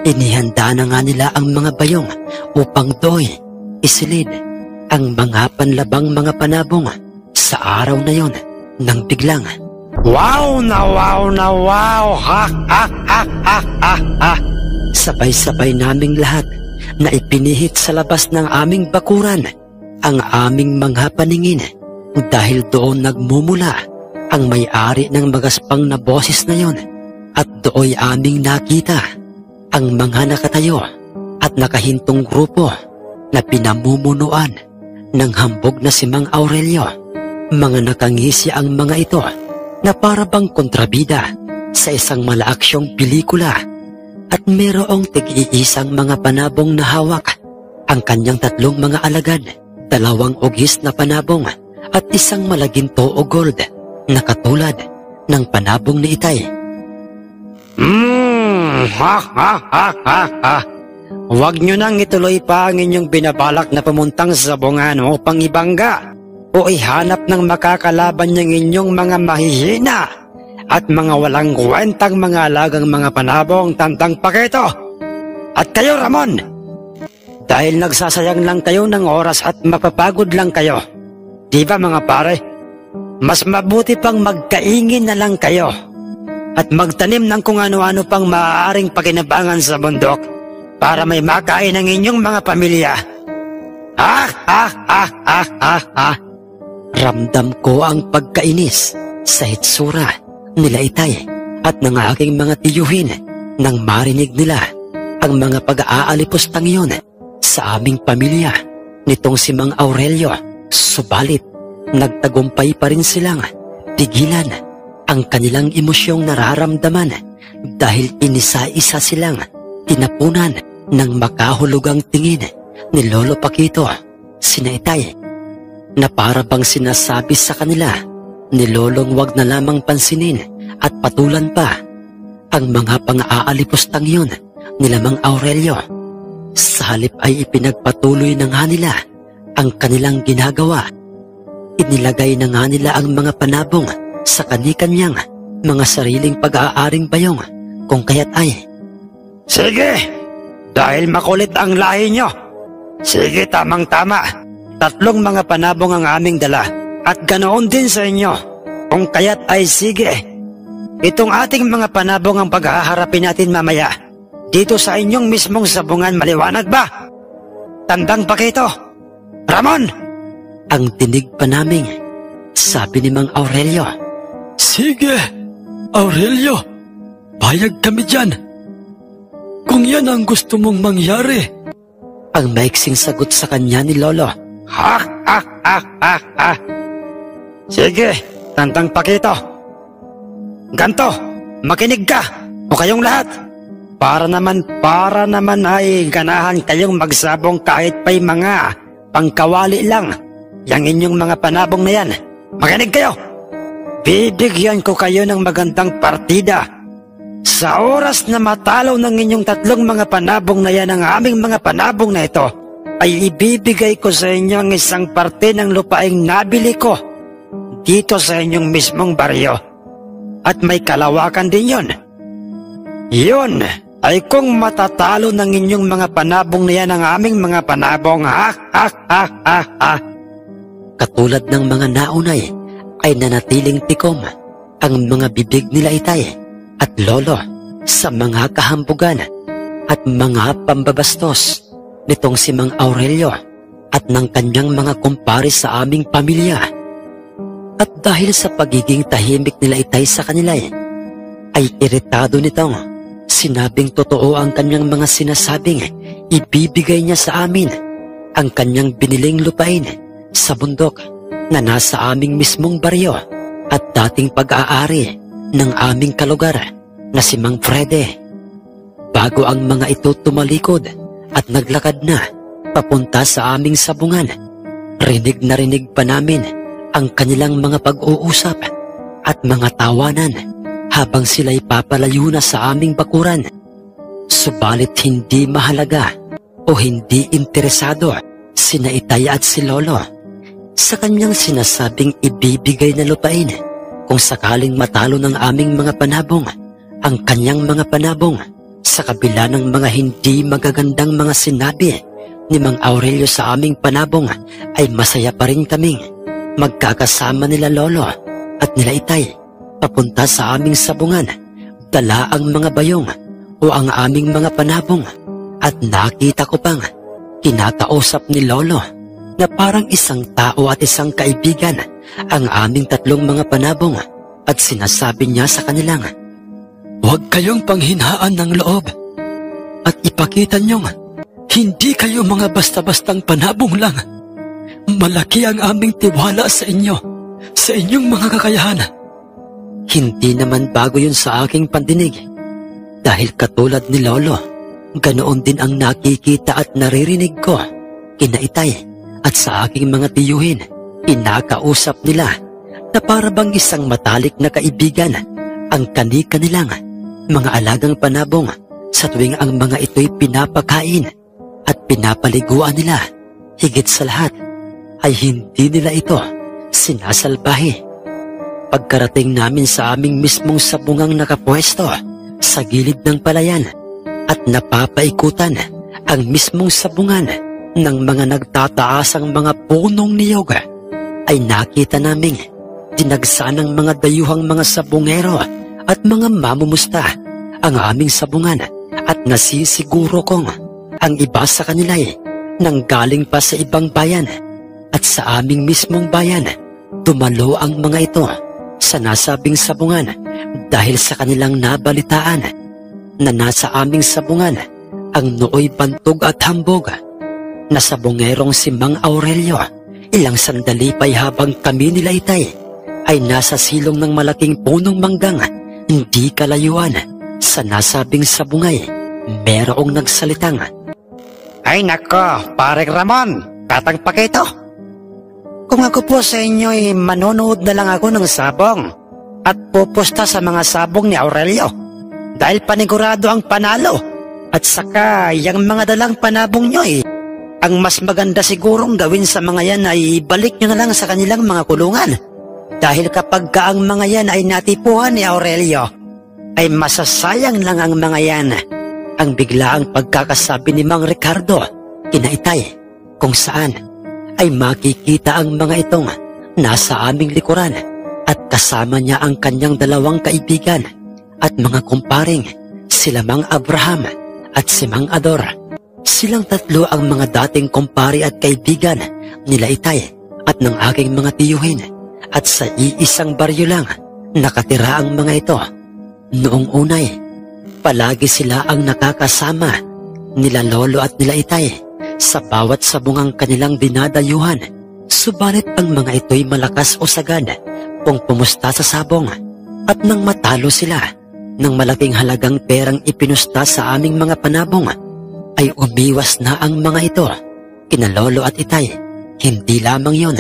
Inihanda na nga nila ang mga bayong upang do'y isilid ang mga panlabang mga panabong sa araw na yon nang biglang Wow na wow na wow! Ha ha ha ha ha ha! sabay-sabay naming lahat na ipinihit sa labas ng aming bakuran ang aming mga paningin dahil doon nagmumula ang may-ari ng magaspang na boses na yon at dooy aming nakita ang mga nakatayo at nakahintong grupo na pinamumunuan ng hambog na si Mang Aurelio. Mga nakangisi ang mga ito na para bang kontrabida sa isang malaaksyong pelikula at merong tig-iisang mga panabong na hawak ang kanyang 3 mga alagad, 2 ugis na panabong at 1 malaginto o gold na katulad ng panabong ni Itay. Ha ha ha ha ha! Huwag nyo nang ituloy pa ang inyong binabalak na pumuntang sa sabungan upang ibangga o ihanap ng makakalaban niyang inyong mga mahihina at mga walang kwentang mga alagang mga panabong tandang pakito. At kayo, Ramon, dahil nagsasayang lang kayo ng oras at mapapagod lang kayo, di ba mga pare? Mas mabuti pang magkaingin na lang kayo at magtanim ng kung ano-ano pang maaaring pakinabangan sa bundok para may makain ang inyong mga pamilya. Ha ha ha ha ha ha! Ramdam ko ang pagkainis sa hitsura nila Itay at ng aking mga tiyuhin nang marinig nila ang mga pag-aalipustang iyon sa aming pamilya nitong si Mang Aurelio. Subalit, nagtagumpay pa rin silang pigilan ang kanilang emosyong nararamdaman dahil inisa-isa silang tinapunan ng makahulugang tingin ni Lolo Paquito, sina Itay, na para bang sinasabi sa kanila ni Lolong wag na lamang pansinin at patulan pa ang mga pang-aalipustang yun nila Mang Aurelio. Sa halip ay ipinagpatuloy na nga nila ang kanilang ginagawa. Inilagay na nga nila ang mga panabong sa kani-kanyang mga sariling pag-aaring bayong kung kaya't ay, sige, dahil makulit ang lahi nyo. Sige, tamang-tama. 3 mga panabong ang aming dala at ganoon din sa inyo. Kung kaya't ay sige, itong ating mga panabong ang paghaharapin natin mamaya dito sa inyong mismong sabungan. Maliwanag ba? Tandang Paquito, Ramon! Ang tinig pa naming sabi ni Mang Aurelio. Sige, Aurelio, payag kami dyan. Kung yan ang gusto mong mangyari. Ang maiksing sagot sa kanya ni Lolo. Ha ha ha ha ha! Sige, Tandang Paquito. Ganto, makinig ka o kayong lahat. Para naman ay ganahan kayong magsabong kahit pa'y mga pangkawali lang. Yang inyong mga panabong na yan. Makinig kayo. Bibigyan ko kayo ng magandang partida. Sa oras na matalo ng inyong 3 mga panabong na yan ang aming mga panabong na ito, ay ibibigay ko sa inyo ang 1 parte ng lupaing nabili ko dito sa inyong mismong baryo. At may kalawakan din yon. Yun ay kung matatalo ng inyong mga panabong na yan ang aming mga panabong. Ha ha ha ha ha! Katulad ng mga naunay ay nanatiling tikom ang mga bibig nila Itay at Lolo sa mga kahambugan at mga pambabastos nitong si Mang Aurelio at ng kanyang mga kumpare sa aming pamilya. At dahil sa pagiging tahimik nila Itay sa kanila ay iritado nitong sinabing totoo ang kanyang mga sinasabing ibibigay niya sa amin ang kanyang biniling lupain sa bundok na nasa aming mismong baryo at dating pag-aari ng aming kalugar na si Mang Frede. Bago ang mga ito tumalikod at naglakad na papunta sa aming sabungan, rinig na rinig pa namin ang kanilang mga pag-uusap at mga tawanan habang sila'y papalayo na sa aming bakuran. Subalit hindi mahalaga o hindi interesado sina Itay at si Lolo sa kanyang sinasabing ibibigay na lupain kung sakaling matalo ng aming mga panabong ang kanyang mga panabong. Sa kabila ng mga hindi magagandang mga sinabi ni Mang Aurelio sa aming panabong, ay masaya pa rin kaming magkakasama nila Lolo at nila Itay papunta sa aming sabungan, dala ang mga bayong o ang aming mga panabong. At nakita ko pang kinakausap ni Lolo na parang isang tao at isang kaibigan ang aming tatlong mga panabong, at sinasabi niya sa kanilang, "Huwag kayong panghinaan ng loob at ipakita niyong hindi kayo mga basta-bastang panabong lang. Malaki ang aming tiwala sa inyo, sa inyong mga kakayahan." Hindi naman bago yun sa aking pandinig, dahil katulad ni Lolo, ganoon din ang nakikita at naririnig ko kina Itay at sa aking mga tiyuhin. Kinakausap nila na para bang isang matalik na kaibigan ang kani-kanilang mga alagang panabong sa tuwing ang mga ito'y pinapakain at pinapaliguan nila. Higit sa lahat ay hindi nila ito sinasalbahe. Pagkarating namin sa aming mismong sabungang nakapwesto sa gilid ng palayan at napapaikutan ang mismong sabungan ng mga nagtataasang mga punong niyog, ay nakita naming dinagsa ng mga dayuhang mga sabungero at mga mamumusta ang aming sabungan, at nasisiguro kong ang iba sa kanila'y nanggaling pa sa ibang bayan, at sa aming mismong bayan dumalo ang mga ito sa nasabing sabungan dahil sa kanilang nabalitaan na nasa aming sabungan ang nooy bantog at hambog na sabungerong si Mang Aurelio. Ilang sandali pa'y habang kami nila Itay ay nasa silong ng malaking punong manggang hindi kalayuan sa nasabing sabungay, merong nagsalitang, Ay nako, Pare Ramon, Tatang Pakito. Kung ako po sa inyo ay manonood na lang ako ng sabong at pupusta sa mga sabong ni Aurelio dahil panigurado ang panalo, at saka yung mga dalang panabong nyo ang mas maganda sigurong gawin sa mga yan ay balik nyo na lang sa kanilang mga kulungan, dahil kapag ang mga yan ay natipuhan ni Aurelio ay masasayang lang ang mga yan. Ang biglaang pagkakasabi ni Mang Ricardo kina Itay, kung saan ay makikita ang mga itong nasa aming likuran at kasama niya ang kanyang dalawang kaibigan at mga kumparing sila Mang Abraham at si Mang Ador. Silang tatlo ang mga dating kumpari at kaibigan nila Itay at ng aking mga tiyuhin, at sa iisang baryo lang nakatira ang mga ito. Noong unay, palagi sila ang nakakasama nila Lolo at nila Itay sa bawat sabungang kanilang dinadayuhan. Subalit ang mga ito'y malakas o sagad kung pumusta sa sabong, at nang matalo sila ng malaking halagang perang ipinusta sa aming mga panabong, ay umiwas na ang mga ito kina Lolo at Itay. Hindi lamang yun,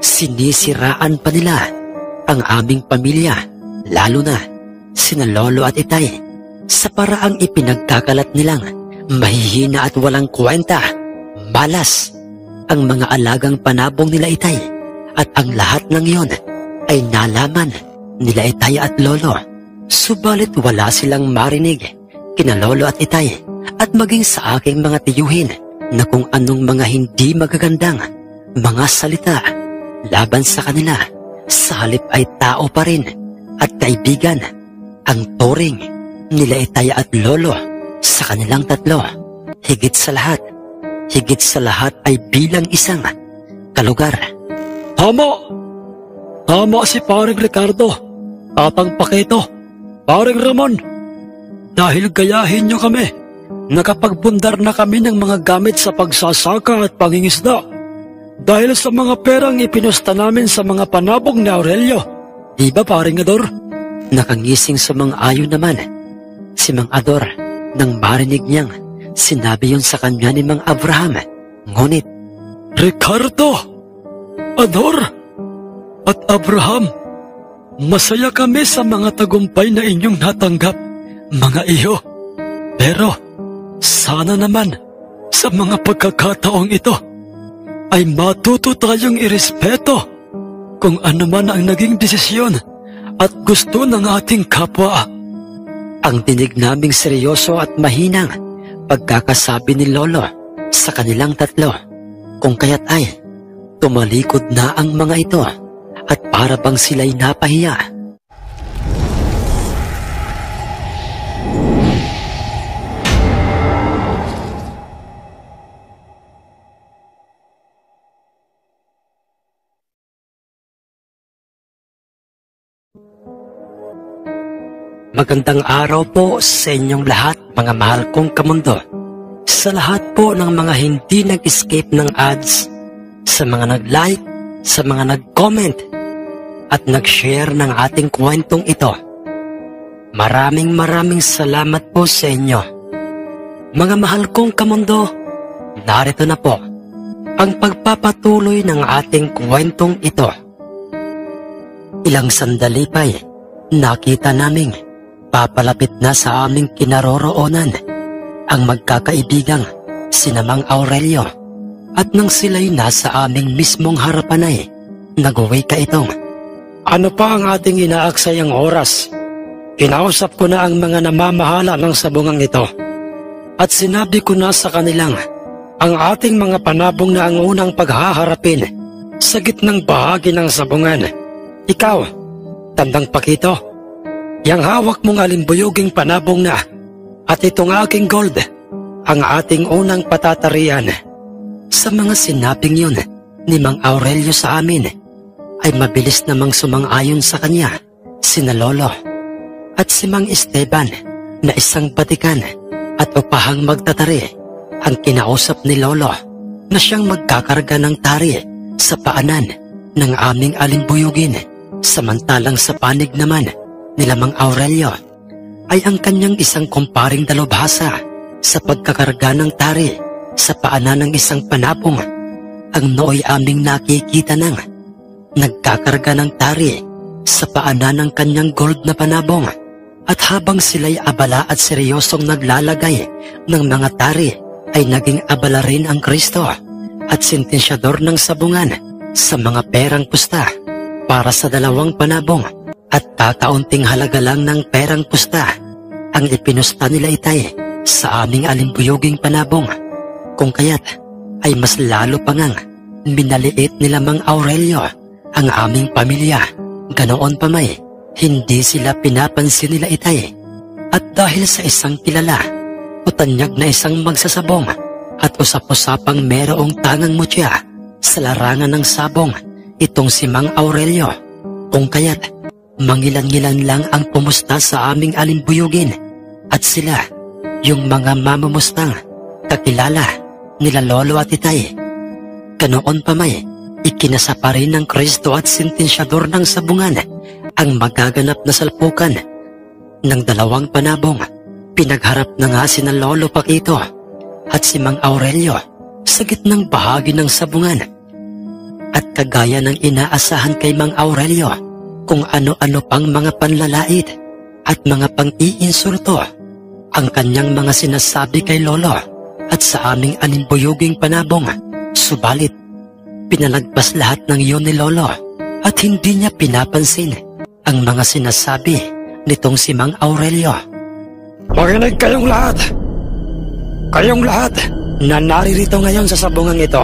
sinisiraan pa nila ang aming pamilya, lalo na sina Lolo at Itay, sa paraang ipinagkakalat nilang mahihina at walang kwenta, malas ang mga alagang panabong nila Itay, at ang lahat ng yon ay nalaman nila Itay at Lolo. Subalit wala silang marinig kina Lolo at Itay at maging sa aking mga tiyuhin na kung anong mga hindi magagandang mga salita laban sa kanila. Sa halip ay tao pa rin at kaibigan ang turing nila Itay at Lolo sa kanilang tatlo. Higit sa lahat ay bilang isang kalugar. Tama si Paring Ricardo, Tatang Pakito, Paring Ramon. Dahil gayahin niyo kami, nakapagbundar na kami ng mga gamit sa pagsasaka at pangingisda dahil sa mga perang ipinusta namin sa mga panabong ni Aurelio. Di ba, Paring Ador? Nakangising sumang-ayon naman si Mang Ador nang marinig niyang sinabi yon sa kanya ni Mang Abraham. Ngunit, Ricardo, Ador, at Abraham, masaya kami sa mga tagumpay na inyong natanggap, mga iyo. Pero, sana naman, sa mga pagkakataong ito, ay matuto tayong irespeto kung ano man ang naging desisyon at gusto ng ating kapwa. ang dinig naming seryoso at mahinang pagkakasabi ni Lolo sa kanilang tatlo, kung kaya't ay tumalikod na ang mga ito at para bang sila'y napahiya. Magandang araw po sa inyong lahat, mga mahal kong kamundo. Sa lahat po ng mga hindi nag-escape ng ads, sa mga nag-like, sa mga nag-comment, at nag-share ng ating kwentong ito. Maraming salamat po sa inyo. Mga mahal kong kamundo, narito na po ang pagpapatuloy ng ating kwentong ito. Ilang sandali pa'y nakita naming papalapit na sa aming kinaroroonan ang magkakaibigang sina Mang Aurelio, at nang sila'y nasa aming mismong harapan ay nag-uwi ka itong, Ano pa ang ating inaaksayang oras? Kinausap ko na ang mga namamahala ng sabungang ito at sinabi ko na sa kanilang ang ating mga panabong na ang unang paghaharapin sa gitnang bahagi ng sabungan. Ikaw, Tandang Pakito, yang hawak mong alimbuyuging panabong na at itong aking gold ang ating unang patatarian. Sa mga sinabing yun ni Mang Aurelio sa amin, ay mabilis namang sumang-ayon sa kanya sina Lolo at si Mang Esteban na isang batikan at upahang magtatari ang kinausap ni Lolo na siyang magkakarga ng tari sa paanan ng aming alimbuyugin, samantalang sa panig naman nila Mang Aurelio ay ang kanyang isang kumparing dalubhasa sa pagkakarga ng tari sa paanan ng isang panabong. Ang nooy aming nakikita ng nagkakarga ng tari sa paanan ng kanyang gold na panabong, at habang sila'y abala at seryosong naglalagay ng mga tari ay naging abala rin ang Kristo at sentensyador ng sabungan sa mga perang pusta para sa dalawang panabong, at kakaunting halaga lang ng perang pusta ang ipinusta nila itay sa aming alimbuyuging panabong, kung kaya't ay mas lalo pa ngang minaliit nila Mang Aurelio ang aming pamilya. Ganoon pa may hindi sila pinapansin nila itay, at dahil sa isang kilala o tanyag na isang magsasabong at usap-usapang merong tangang mutya sa larangan ng sabong itong si Mang Aurelio, kung kaya't mangilan-ngilan lang ang pumusta sa aming alimbuyugin, at sila yung mga mamumustang kakilala nila Lolo at itay. Ganoon pa may ikinasapa rin ng Kristo at sentensyador ng sabungan ang magaganap na salpukan ng dalawang panabong. Pinagharap na nga sina Lolo Pakito at si Mang Aurelio sa gitnang bahagi ng sabungan, at kagaya ng inaasahan kay Mang Aurelio kung ano-ano pang mga panlalait at mga pang-iinsulto ang kanyang mga sinasabi kay Lolo at sa aming alimbuyuging panabong. Subalit, pinalagpas lahat ng iyon ni Lolo at hindi niya pinapansin ang mga sinasabi nitong si Mang Aurelio. Makinig kayong lahat! Kayong lahat na naririto ngayon sa sabungang ito.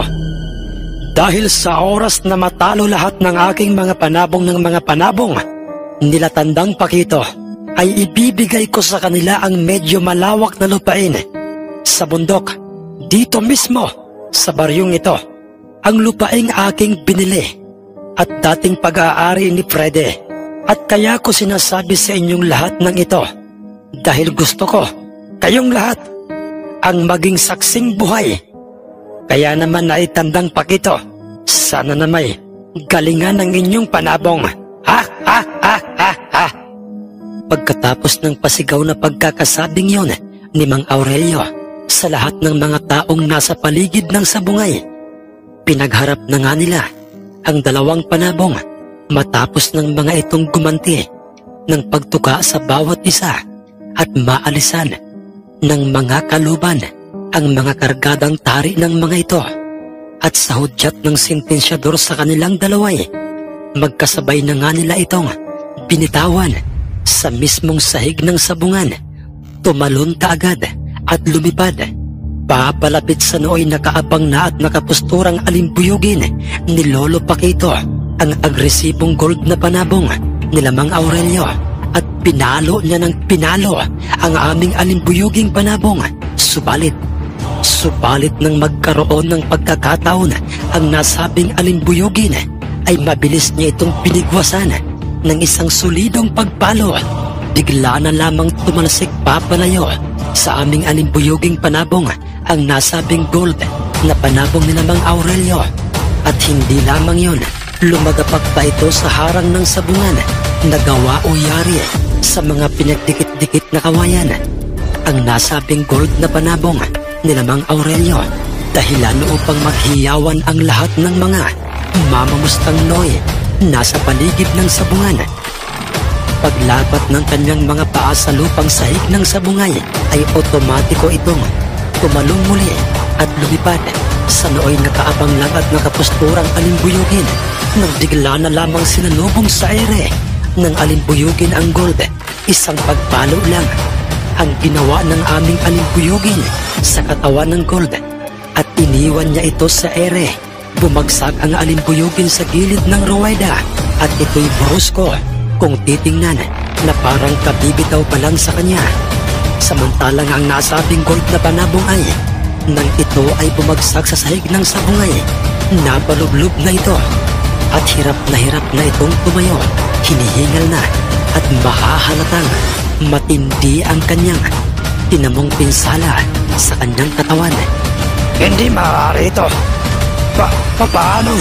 Dahil sa oras na matalo lahat ng aking mga panabong ng mga panabong nila Tandang Pakito, ay ibibigay ko sa kanila ang medyo malawak na lupain sa bundok, dito mismo sa baryong ito. Ang lupaing aking binili at dating pag-aari ni Frede, at kaya ko sinasabi sa inyong lahat ng ito dahil gusto ko kayong lahat ang maging saksing buhay. Kaya naman ay Tandang Pakito, sana na may galingan ng inyong panabong. Ha ha ha ha ha! Pagkatapos ng pasigaw na pagkakasabing yon ni Mang Aurelio sa lahat ng mga taong nasa paligid ng sabungay, pinagharap na nga nila ang dalawang panabong matapos ng mga itong gumanti ng pagtuka sa bawat isa at maalisan ng mga kaluban ang mga kargadang tari ng mga ito. At sa hudyat ng sentensyador sa kanilang dalaway, magkasabay na nga nila itong binitawan sa mismong sahig ng sabungan. Tumalon kaagad at lumipad papalapit sa nooy nakaabang na at nakapusturang alimbuyugin ni Lolo Paquito ang agresibong gold na panabong ni Mang Aurelio, at pinalo niya ng pinalo ang aming alimbuyuging panabong. Subalit nang magkaroon ng pagkakataon ang nasabing alimbuyugin, ay mabilis niya itong pinigwasan ng isang solidong pagpalo. Bigla na lamang tumalsik papalayo sa aming alimbuyuging panabong ang nasabing gold na panabong ni Mang Aurelio. At hindi lamang yon, lumagapak pa ito sa harang ng sabungan na gawa o yari sa mga pinagdikit-dikit na kawayan. Ang nasabing gold na panabong ni Mang Aurelio, dahilan upang maghiyawan ang lahat ng mga mamamustang noy nasa paligid ng sabungan. Paglapat ng kanyang mga paa sa lupang sahig ng sabungay, ay otomatiko itong tumalong muli at lumipad sa nooy nakaabang lang at nakapusturang alimbuyugin, nang bigla na lamang sinalubong sa ere ng alimbuyugin ang gold. Isang pagpalo lang ang ginawa ng aming alimbuyugin sa katawan ng gold, at iniwan niya ito sa ere. Bumagsak ang alimbuyugin sa gilid ng ruweda, at ito'y brusko kung titingnan na parang kabibitaw pa lang sa kanya. Samantalang ang nasabing gold na panabong ay, nang ito ay bumagsak sa sahig ng sabungay, napalublob na ito at hirap na itong tumayo. Hinihingal na at mahahalatang matindi ang kanyang tinamong pinsala sa kanyang katawan. Hindi maaari ito. Paano?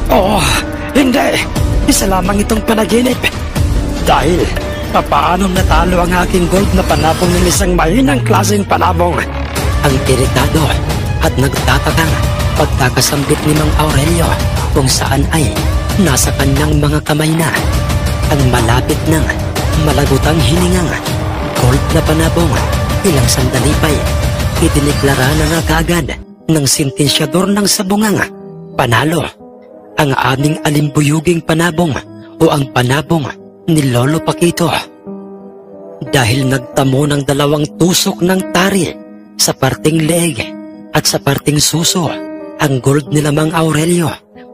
Oh, hindi. Isa lamang itong panaginip. Dahil paano natalo ang aking gold na panabong ng isang mahinang klaseng panabong? Ang iritado at nagtatakang pagkakasambit ni Mang Aurelio, kung saan ay nasa kanyang mga kamay na ang malapit ng malagutang hiningang gold na panabong. Ilang sandali pa'y idiniklara na nga kaagad ng sentensyador ng sabungang panalo ang aming alimbuyuging panabong o ang panabong ni Lolo Paquito. Dahil nagtamo ng 2 tusok ng tari sa parting leeg at sa parting suso ang gold ni Mang Aurelio,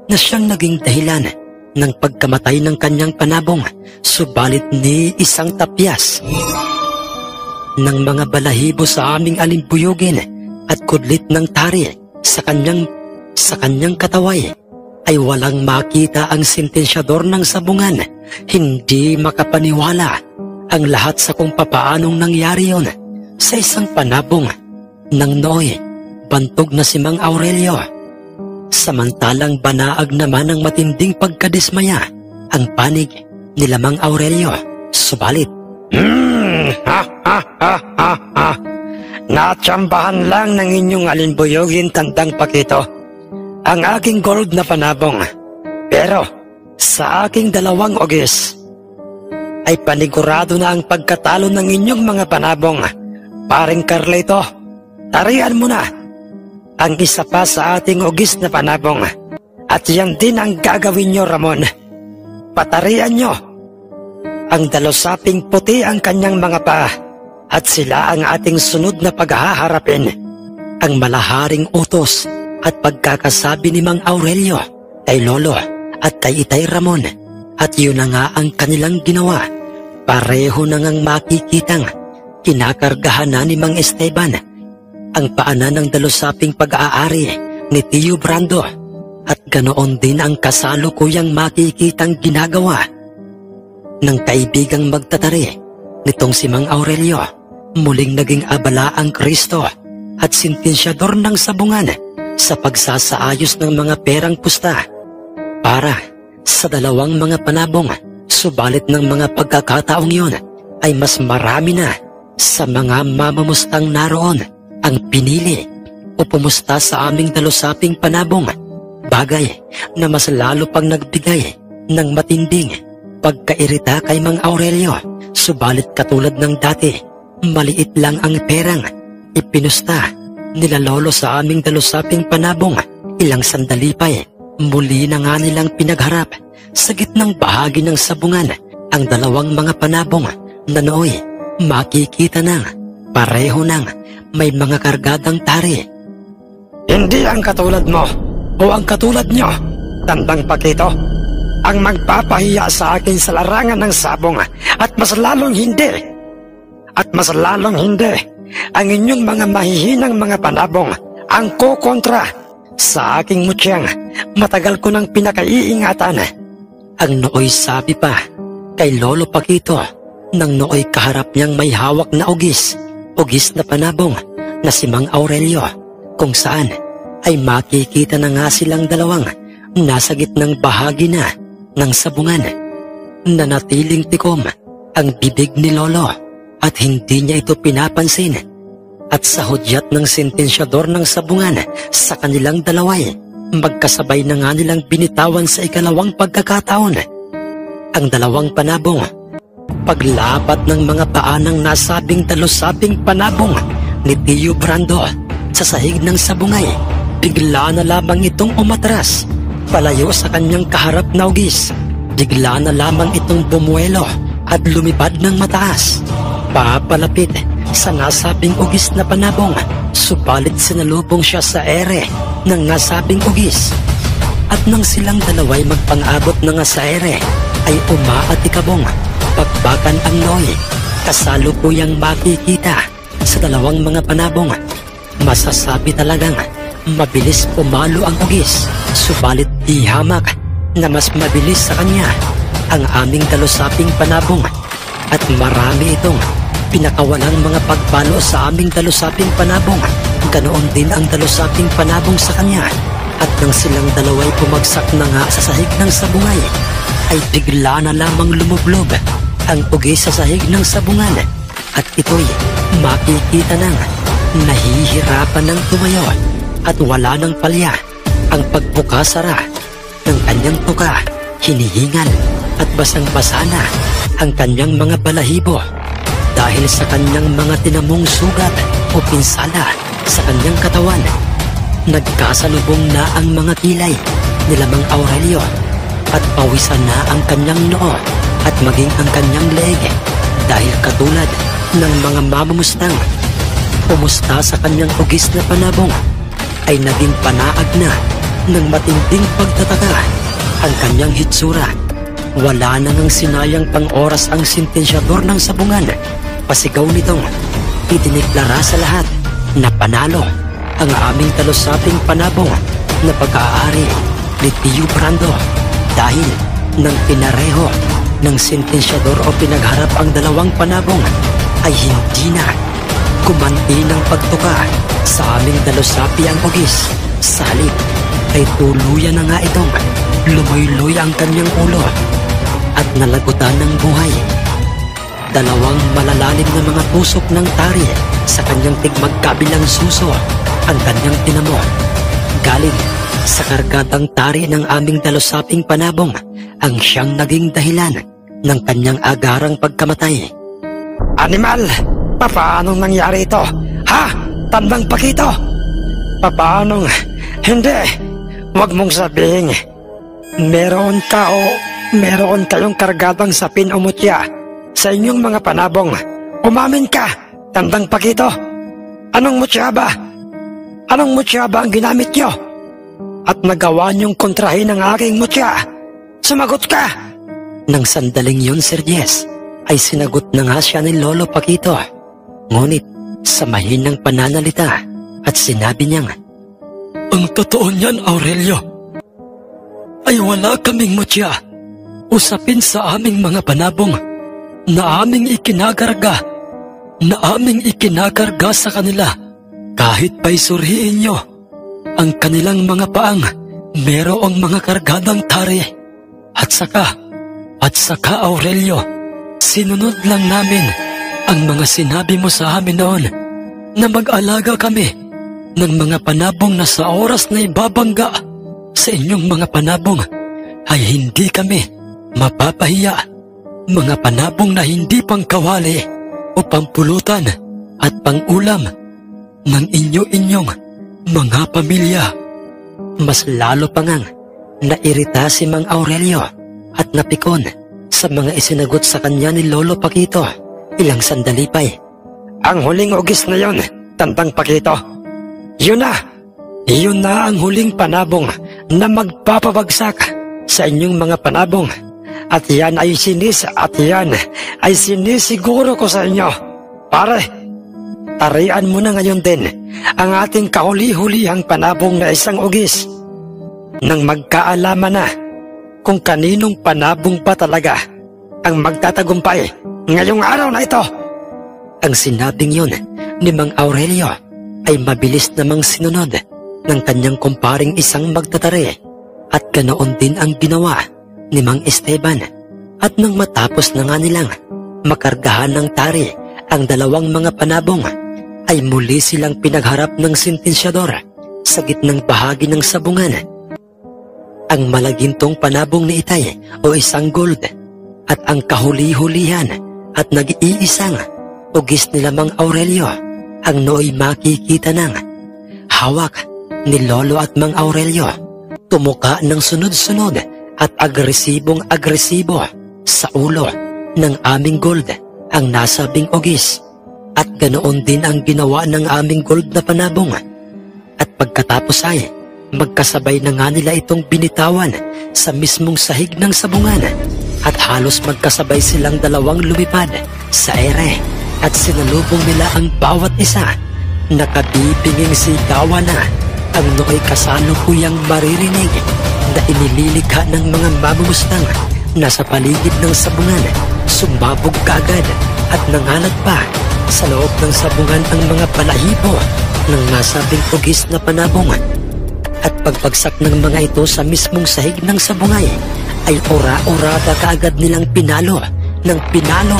na siyang naging dahilan ng pagkamatay ng kanyang panabong. Subalit ni isang tapyas ng mga balahibo sa aming alimbuyugin at kudlit ng tari sa kanyang kataway, ay walang makita ang sentensyador ng sabungan. Hindi makapaniwala ang lahat sa kung papaanong nangyari yon sa isang panabong ng nooy bantog na si Mang Aurelio. Samantalang banaag naman ng matinding pagkadismaya ang panig ni Mang Aurelio. Subalit, Natsambahan lang ng inyong alimbuyugin, Tandang Paquito, ang aking gold na panabong. Pero sa aking 2 ugis ay panigurado na ang pagkatalo ng inyong mga panabong. Paring Carlito, tarian mo na ang isa pa sa ating ugis na panabong, at yan din ang gagawin nyo, Ramon. Patarian nyo ang dalusaping puti ang kanyang mga paa, at sila ang ating sunod na paghaharapin. ang malaharing utos at pagkakasabi ni Mang Aurelio kay Lolo at kay Itay Ramon, at yun na nga ang kanilang ginawa. Pareho na ngang makikitang kinakargahan na ni Mang Esteban ang paanan ng dalusaping pag-aari ni Tio Brando, at ganoon din ang kasalukuyang makikitang ginagawa ng kaibigang magtatari nitong si Mang Aurelio. Muling naging abala ang Kristo at sentensyador ng sabungan sa pagsasaayos ng mga perang pusta para sa dalawang mga panabong. Subalit ng mga pagkakataong yon ay mas marami na sa mga mamamustang naroon ang pinili o pumusta sa aming dalusaping panabong, bagay na mas lalo pang nagbigay ng matinding pagkairita kay Mang Aurelio. Subalit katulad ng dati, maliit lang ang perang ipinusta nila lolo sa aming dalusaping panabong. Ilang sandali pa muli na nga nilang pinagharap sa gitnang bahagi ng sabungan ang dalawang mga panabong na nooy makikita nang pareho nang may mga kargadang tari. Hindi ang katulad mo o ang katulad nyo, Tandang Pakito, ang magpapahiya sa akin sa larangan ng sabong at mas lalong hindi ang inyong mga mahihinang mga panabong ang kukontra sa aking mutyang matagal ko nang pinakaiingatan. Ang nooy sabi pa kay Lolo Pakito nang nooy kaharap niyang may hawak na ugis na panabong na si Mang Aurelio, kung saan ay makikita na nga silang dalawang nasa gitnang bahagi na ng sabungan. Nanatiling tikom ang bibig ni Lolo at hindi niya ito pinapansin, at sa hudyat ng sentensyador ng sabungan sa kanilang dalaway, magkasabay na nga nilang binitawan sa ikalawang pagkakataon ang dalawang panabong. Paglapat ng mga paa ng nasabing dalusaping panabong ni Tio Brando sa sahig ng sabungay, bigla na lamang itong umatras palayo sa kanyang kaharap na ugis. Bigla na lamang itong bumuelo at lumipad ng mataas papalapit sa nasabing ugis na panabong. Subalit sinalubong siya sa ere ng nasabing ugis, at nang silang dalaway magpang-abot na nga sa ere ay umaatikabong pagbakan ang noy. Kasalukuyang makikita sa dalawang mga panabong. Masasabi talagang mabilis pumalo ang ugis, subalit di hamak na mas mabilis sa kanya ang aming dalusaping panabong, at marami itong pinakawalang mga pagpalo sa aming dalusaping panabong. Ganoon din ang dalusaping panabong sa kanya, at nang silang dalaway pumagsak na nga sa sahig ng sabungay, ay bigla na lamang lumublob ang ugis sa sahig ng sabungan, at ito'y makikita nang nahihirapan ng tumayo at wala ng palya ang pagbukasara ng kanyang tuka. Hinihingal at basang-basa na ang kanyang mga balahibo dahil sa kanyang mga tinamong sugat o pinsala sa kanyang katawan. Nagkasalubong na ang mga kilay ni Mang Aurelio at pawisan na ang kanyang noo at maging ang kanyang leeg, dahil katulad ng mga mamamustang pumusta sa kanyang ugis na panabong, ay naging panaag na ng matinding pagtataka ang kanyang hitsura. Wala na ngang sinayang pang-oras ang sentensyador ng sabungan. Pasigaw nitong idiniklara sa lahat na panalo ang aming dalusaping panabong na pag-aari ni Tio Brando, dahil nang pinareho ng sentensyador o pinagharap ang dalawang panabong, ay hindi na kumanti ng pagtuka sa aming dalusapi ang ugis. Sa halip ay tuluyan na nga itong lumoy-loy ang kanyang ulo at nalagutan ng buhay. Dalawang malalalim na mga tusok ng tari sa kanyang tigmagkabilang suso ang kanyang tinamo. Galing sa kargadang tari ng aming dalusaping panabong ang siyang naging dahilan ng kanyang agarang pagkamatay. Animal! Papaanong nangyari ito? Ha? Tandang Pakito? Papaanong? Hindi! Huwag mong sabihin meron ka o meron kayong kargadang sapin o mutya sa inyong mga panabong. Umamin ka, Tandang Pakito! Anong mutya ba? Anong mutya ba ang ginamit nyo? At nagawa niyong kontrahin ang aking mutya? Sumagot ka! Nang sandaling yun, Sir Jess, ay sinagot na nga siya ni Lolo Pakito. Ngunit sa mahinang pananalita at sinabi niyang, "Ang totoo niyan, Aurelio, ay wala kaming mutya. Usapin sa aming mga panabong na aming ikinakarga sa kanila. Kahit pa'y surhiin nyo ang kanilang mga paang merong mga kargadang tari. At saka Aurelio, Sinunod lang namin ang mga sinabi mo sa amin noon na mag-alaga kami ng mga panabong na sa oras na ibabangga sa inyong mga panabong ay hindi kami mapapahiya. Mga panabong na hindi pangkawali o pampulutan at pangulam ng inyo-inyong mga pamilya. Mas lalo pa ngang nairita si Mang Aurelio at napikon sa mga isinagot sa kanya ni Lolo Paquito. Ilang sandali pa'y, Ang huling ugis na yon, Tandang Paquito. Yun na ang huling panabong na magpapabagsak sa inyong mga panabong. At yan ay sinisiguro ko sa inyo. Pare, tarian mo na ngayon din ang ating kahuli-hulihang panabong na isang ugis. Nang magkaalaman na kung kaninong panabong pa talaga ang magtatagumpay ngayong araw na ito. ang sinabing yun ni Mang Aurelio ay mabilis namang sinunod ng kanyang kumparing isang magtatari at ganoon din ang ginawa ni Mang Esteban. At nang matapos na nga nilang makargahan ng tari ang dalawang mga panabong, ay muli silang pinagharap ng sentensyador sa gitnang bahagi ng sabungan. Ang malagintong panabong ni Itay o isang gold at ang kahuli-hulihan at nag-iisang ugis nila Mang Aurelio ang nooy makikita ng hawak ni Lolo at Mang Aurelio. Tumuka ng sunod-sunod at agresibong-agresibo sa ulo ng aming gold ang nasabing ugis, at ganoon din ang ginawa ng aming gold na panabong. At pagkatapos ay magkasabay na nga nila itong binitawan sa mismong sahig ng sabungan, at halos magkasabay silang dalawang lumipad sa ere at sinalubong nila ang bawat isa. Nakabibinging sigawan na ang nooy kasalukuyang maririnig na inililikha ng mga mamumustang nasa paligid ng sabungan. Sumabog kaagad at nangalat pa sa loob ng sabungan ang mga balahibo ng nasabing ugis na panabong. At pagpagsak ng mga ito sa mismong sahig ng sabungay ay ora-orada kaagad nilang pinalo ng pinalo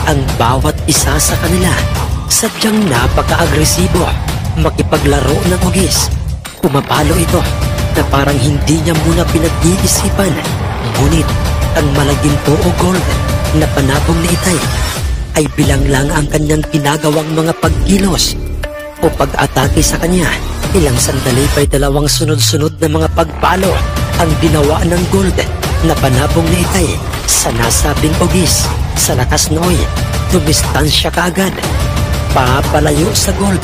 ang bawat isa sa kanila. Sadyang napaka-agresibo makipaglaro ng ugis. Pumapalo ito na parang hindi niya muna pinag-iisipan, ngunit ang malaginto o gold na panabong ni Itay ay bilang lang ang kanyang ginagawang mga pagkilos o pag-atake sa kanya. Ilang sandali pa'y dalawang sunod-sunod na mga pagpalo ang ginawa ng gold na panabong ni Itay sa nasabing ugis. Sa lakas nooy, dumistansya kaagad. Papalayo sa gold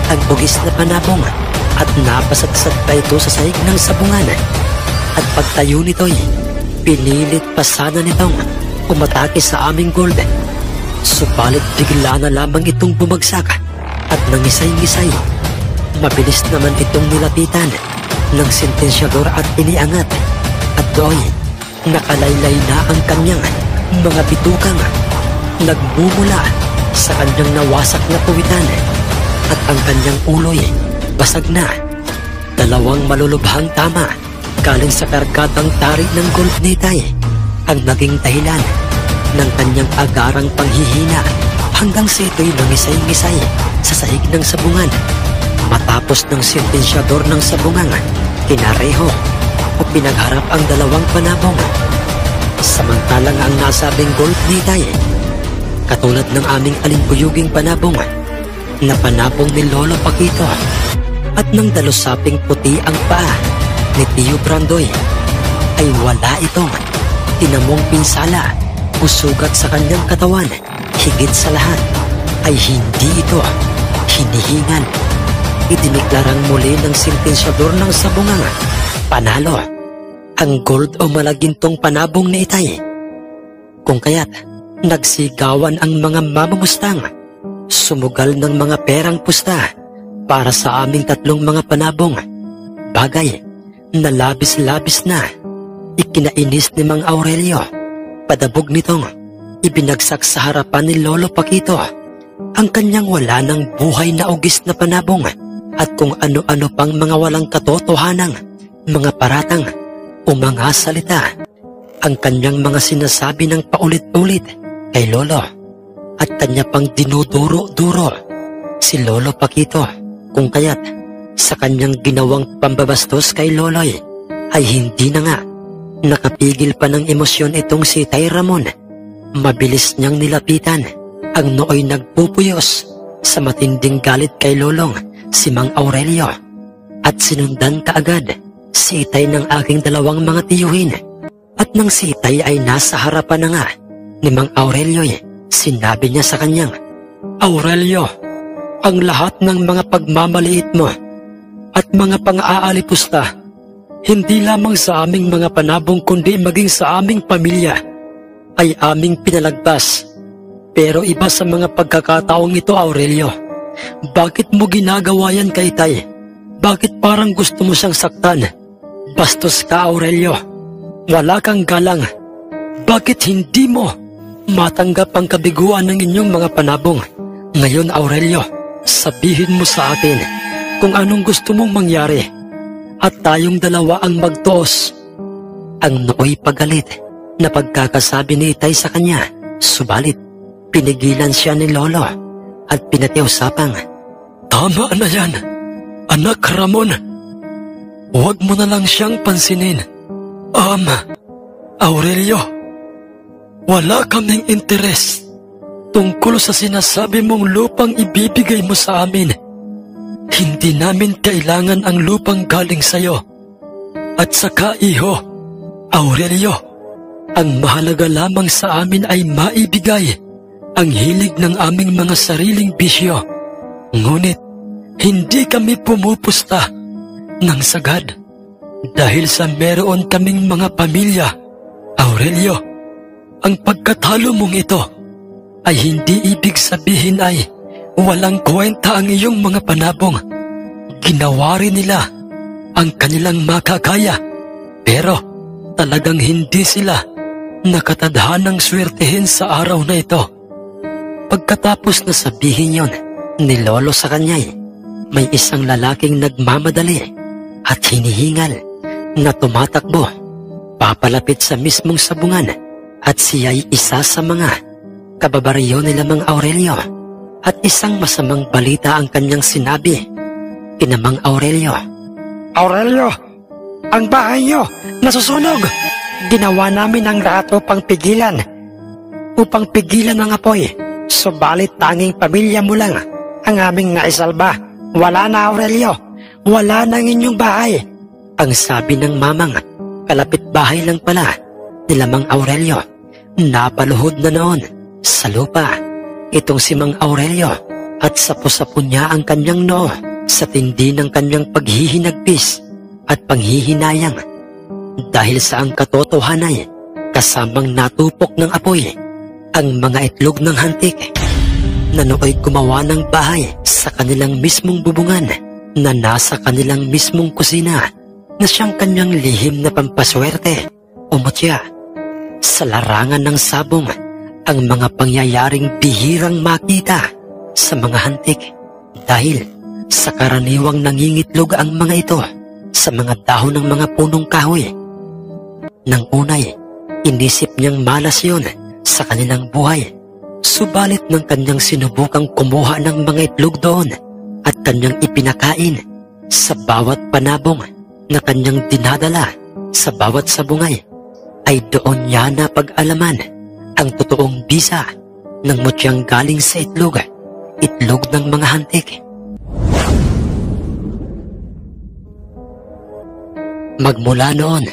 ang ugis na panabong at napasagsak pa ito sa sahig ng sabungan. At pagtayo nito'y pinilit pa sana nitong umatake sa aming gold. Subalit bigla na lamang itong bumagsak at nangisay-ngisay. Mabilis naman itong nilapitan ng sentensyador at iniangat, at doon nakalaylay na ang kanyang mga bitukang nagmumula sa kanyang nawasak na puwitan, at ang kanyang ulo'y basag na. Dalawang malulubhang tama galing sa kargadang tari ng gold ni Itay ang naging dahilan ng kanyang agarang panghihina hanggang sa ito'y nangisay-ngisay sa sahig ng sabungan. Matapos ng sentensyador ng sabungan, kinareho o pinagharap ang dalawang panabong. Samantalang ang nasabing gold ni Itay, katulad ng aming alimbuyuging panabong na panabong ni Lolo Paquito, at ng dalusaping puti ang paa ni Tio Brandoy, ay wala itong tinamong pinsala o sugat sa kanyang katawan. Higit sa lahat ay hindi ito hinihingal. Idiniklarang muli ng sentensyador ng sabungan, panalo ang gold o malagintong panabong ni Itay. Kung kaya't nagsigawan ang mga mamamustang, sumugal ng mga perang pusta para sa aming tatlong mga panabong, bagay na labis-labis na ikinainis ni Mang Aurelio. Padabog nitong ibinagsak sa harapan ni Lolo Paquito ang kanyang wala ng buhay na ugis na panabong, at kung ano-ano pang mga walang katotohanang mga paratang o mga salita ang kanyang mga sinasabi ng paulit-ulit kay Lolo at kanya pang dinuduro-duro si Lolo Paquito kung kaya't sa kanyang ginawang pambabastos kay Loloy ay hindi na nga nakapigil pa ng emosyon itong si Tay Ramon. Mabilis niyang nilapitan ang nooy nagpupuyos sa matinding galit kay Lolong si Mang Aurelio at sinundan kaagad si Itay ng aking dalawang mga tiyuhin. At nang si Itay ay nasa harapan na nga ni Mang Aurelio, sinabi niya sa kanyang, Aurelio, ang lahat ng mga pagmamaliit mo at mga pang-aalipusta, hindi lamang sa aming mga panabong kundi maging sa aming pamilya, ay aming pinalagpas. Pero iba sa mga pagkakataong ito, Aurelio. Bakit mo ginagawa yan kay Itay? Bakit parang gusto mo siyang saktan? Bastos ka, Aurelio. Wala kang galang. Bakit hindi mo matanggap ang kabiguan ng inyong mga panabong? Ngayon, Aurelio, sabihin mo sa atin kung anong gusto mong mangyari at tayong dalawa ang magtuos. Ang nooy pagalit na pagkakasabi ni Itay sa kanya, subalit pinigilan siya ni Lolo at pinatiusapang, Tama na yan, anak Ramon. Huwag mo na lang siyang pansinin. Aurelio, wala kaming interes tungkol sa sinasabi mong lupang ibibigay mo sa amin. Hindi namin kailangan ang lupang galing sa'yo. At saka, iho, Aurelio, ang mahalaga lamang sa amin ay maibigay ang hilig ng aming mga sariling bisyo. Ngunit, hindi kami pumupusta ng sagad dahil sa meron kaming mga pamilya. Aurelio, ang pagkatalo mong ito ay hindi ibig sabihin ay walang kwenta ang iyong mga panabong. Ginawa rin nila ang kanilang makakaya, pero talagang hindi sila nakatadhanang swertehin sa araw na ito. Pagkatapos na sabihin yon ni Lolo sa kanya, may isang lalaking nagmamadali at hinihingal na tumatakbo papalapit sa mismong sabungan at siya'y isa sa mga kababaryo nila Mang Aurelio. At isang masamang balita ang kanyang sinabi kina Mang Aurelio. Aurelio, ang bahay niyo nasusunog. Ginawa namin ang lahat upang pigilan ang apoy. Subalit tanging pamilya mo lang ang aming naisalba. Wala na, Aurelio. Wala na ang inyong bahay. Ang sabi ng mamang kalapit bahay lang pala nila Mang Aurelio. Napaluhod na noon sa lupa itong si Mang Aurelio at sapo-sapo niya ang kanyang noo sa tindi ng kanyang paghihinagpis at panghihinayang. Dahil sa ang katotohanan kasamang natupok ng apoy ang mga itlog ng hantik na nooy gumawa ng bahay sa kanilang mismong bubungan na nasa kanilang mismong kusina na siyang kanyang lihim na pampaswerte o mutya. Sa larangan ng sabong ang mga pangyayaring bihirang makita sa mga hantik dahil sa karaniwang nangingitlog ang mga ito sa mga dahon ng mga punong kahoy. Nang unay, inisip niyang malas yun sa kanilang buhay. Subalit nang kanyang sinubukang kumuha ng mga itlog doon at kanyang ipinakain sa bawat panabong na kanyang dinadala sa bawat sabungay, ay doon niya napag-alaman ang totoong bisa ng mutyang galing sa itlog ng mga hantik. Magmula noon,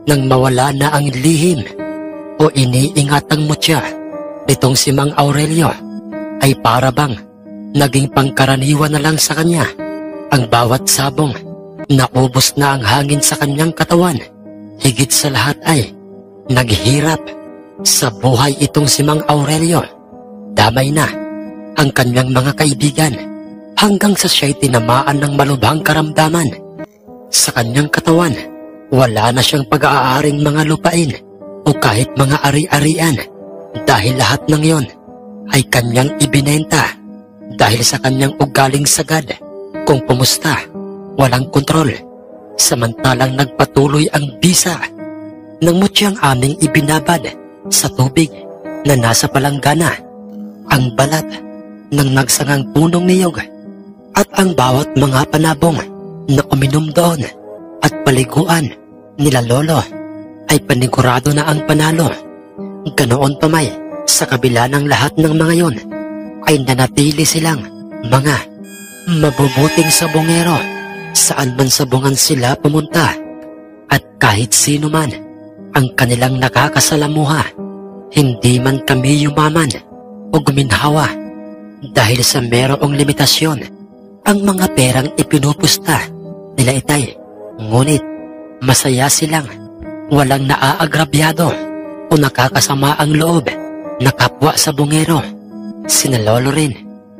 nang mawala na ang lihim o iniingatang mutya nitong si Mang Aurelio, ay para bang naging pangkaraniwan na lang sa kanya ang bawat sabong. Naubos na ang hangin sa kanyang katawan. Higit sa lahat ay naghirap sa buhay itong si Mang Aurelio. Damay na ang kanyang mga kaibigan hanggang sa siya'y tinamaan ng malubhang karamdaman. Sa kanyang katawan, wala na siyang pag-aaring mga lupain o kahit mga ari-arian dahil lahat ng yon ay kanyang ibinenta dahil sa kanyang ugaling sagad kung pumusta, walang kontrol. Samantalang nagpatuloy ang bisa ng mutyang aming ibinabad sa tubig na nasa palanggana, ang balat ng nagsangang punong niyog at ang bawat mga panabong na uminom doon at paliguan nila lolo ay panigurado na ang panalo. Ganoon pa may sa kabila ng lahat ng mga yon ay nanatili silang mga mabubuting sabongero saan man sabungan sila pumunta, at kahit sino man ang kanilang nakakasalamuha, hindi man kami yumaman o guminhawa dahil sa merong limitasyon ang mga perang ipinupusta nila Itay. Ngunit masaya silang walang naaagrabyado o nakakasama ang loob na kapwa sa bungero. Sina Lolo rin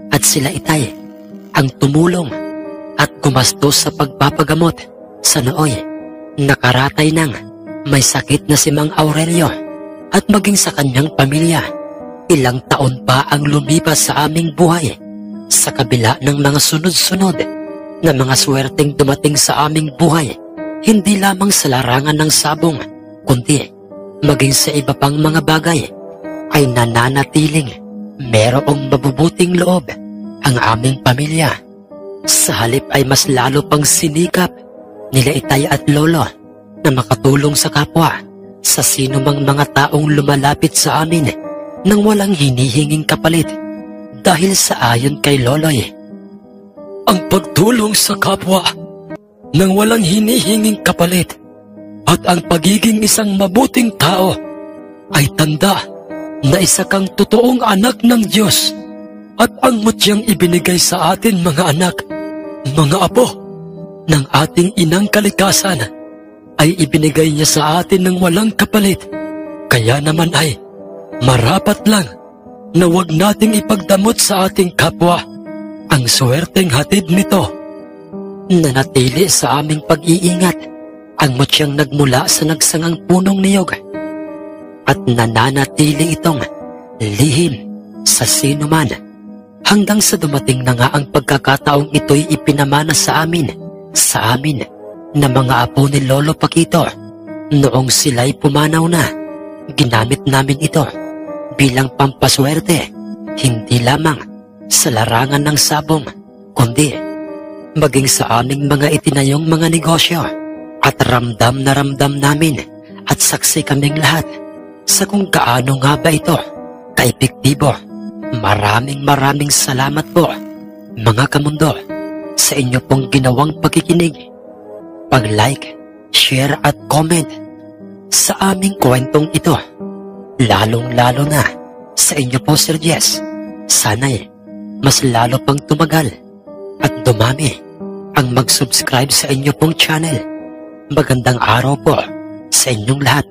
at sila Itay ang tumulong at gumastos sa pagpapagamot sa nooy nakaratay ng may sakit na si Mang Aurelio, at maging sa kanyang pamilya. Ilang taon pa ang lumipas sa aming buhay sa kabila ng mga sunod-sunod na mga swerteng dumating sa aming buhay, hindi lamang sa larangan ng sabong, kundi maging sa iba pang mga bagay ay nananatiling merong mabubuting loob ang aming pamilya. Sa halip ay mas lalo pang sinikap nila Itay at Lolo na makatulong sa kapwa, sa sino mang mga taong lumalapit sa amin nang walang hinihinging kapalit. Dahil sa ayon kay Loloy, ang pagtulong sa kapwa nang walang hinihinging kapalit at ang pagiging isang mabuting tao ay tanda na isa kang totoong anak ng Diyos, at ang mutyang ibinigay sa atin mga anak, mga apo ng ating inang kalikasan, ay ibinigay niya sa atin ng walang kapalit. Kaya naman ay marapat lang na huwag nating ipagdamot sa ating kapwa ang swerteng hatid nito. Nanatili sa aming pag-iingat ang mutyang nagmula sa nagsangang punong niyog, at nananatili itong lihim sa sino man hanggang sa dumating na nga ang pagkakataong ito'y ipinamana sa amin na mga apo ni Lolo Paquito. Noong sila'y pumanaw na, ginamit namin ito bilang pampaswerte, hindi lamang sa larangan ng sabong, kundi maging sa aming mga itinayong mga negosyo. At ramdam na ramdam namin at saksi kaming lahat sa kung kaano nga ba ito kaepektibo. Maraming salamat po mga kamundo sa inyo pong ginawang pagkikinig, pag-like, share at comment sa aming kwentong ito. Lalong-lalo na sa inyo po, Sir Jess. Sana'y mas lalo pang tumagal at dumami ang mag-subscribe sa inyo pong channel. Magandang araw po sa inyong lahat.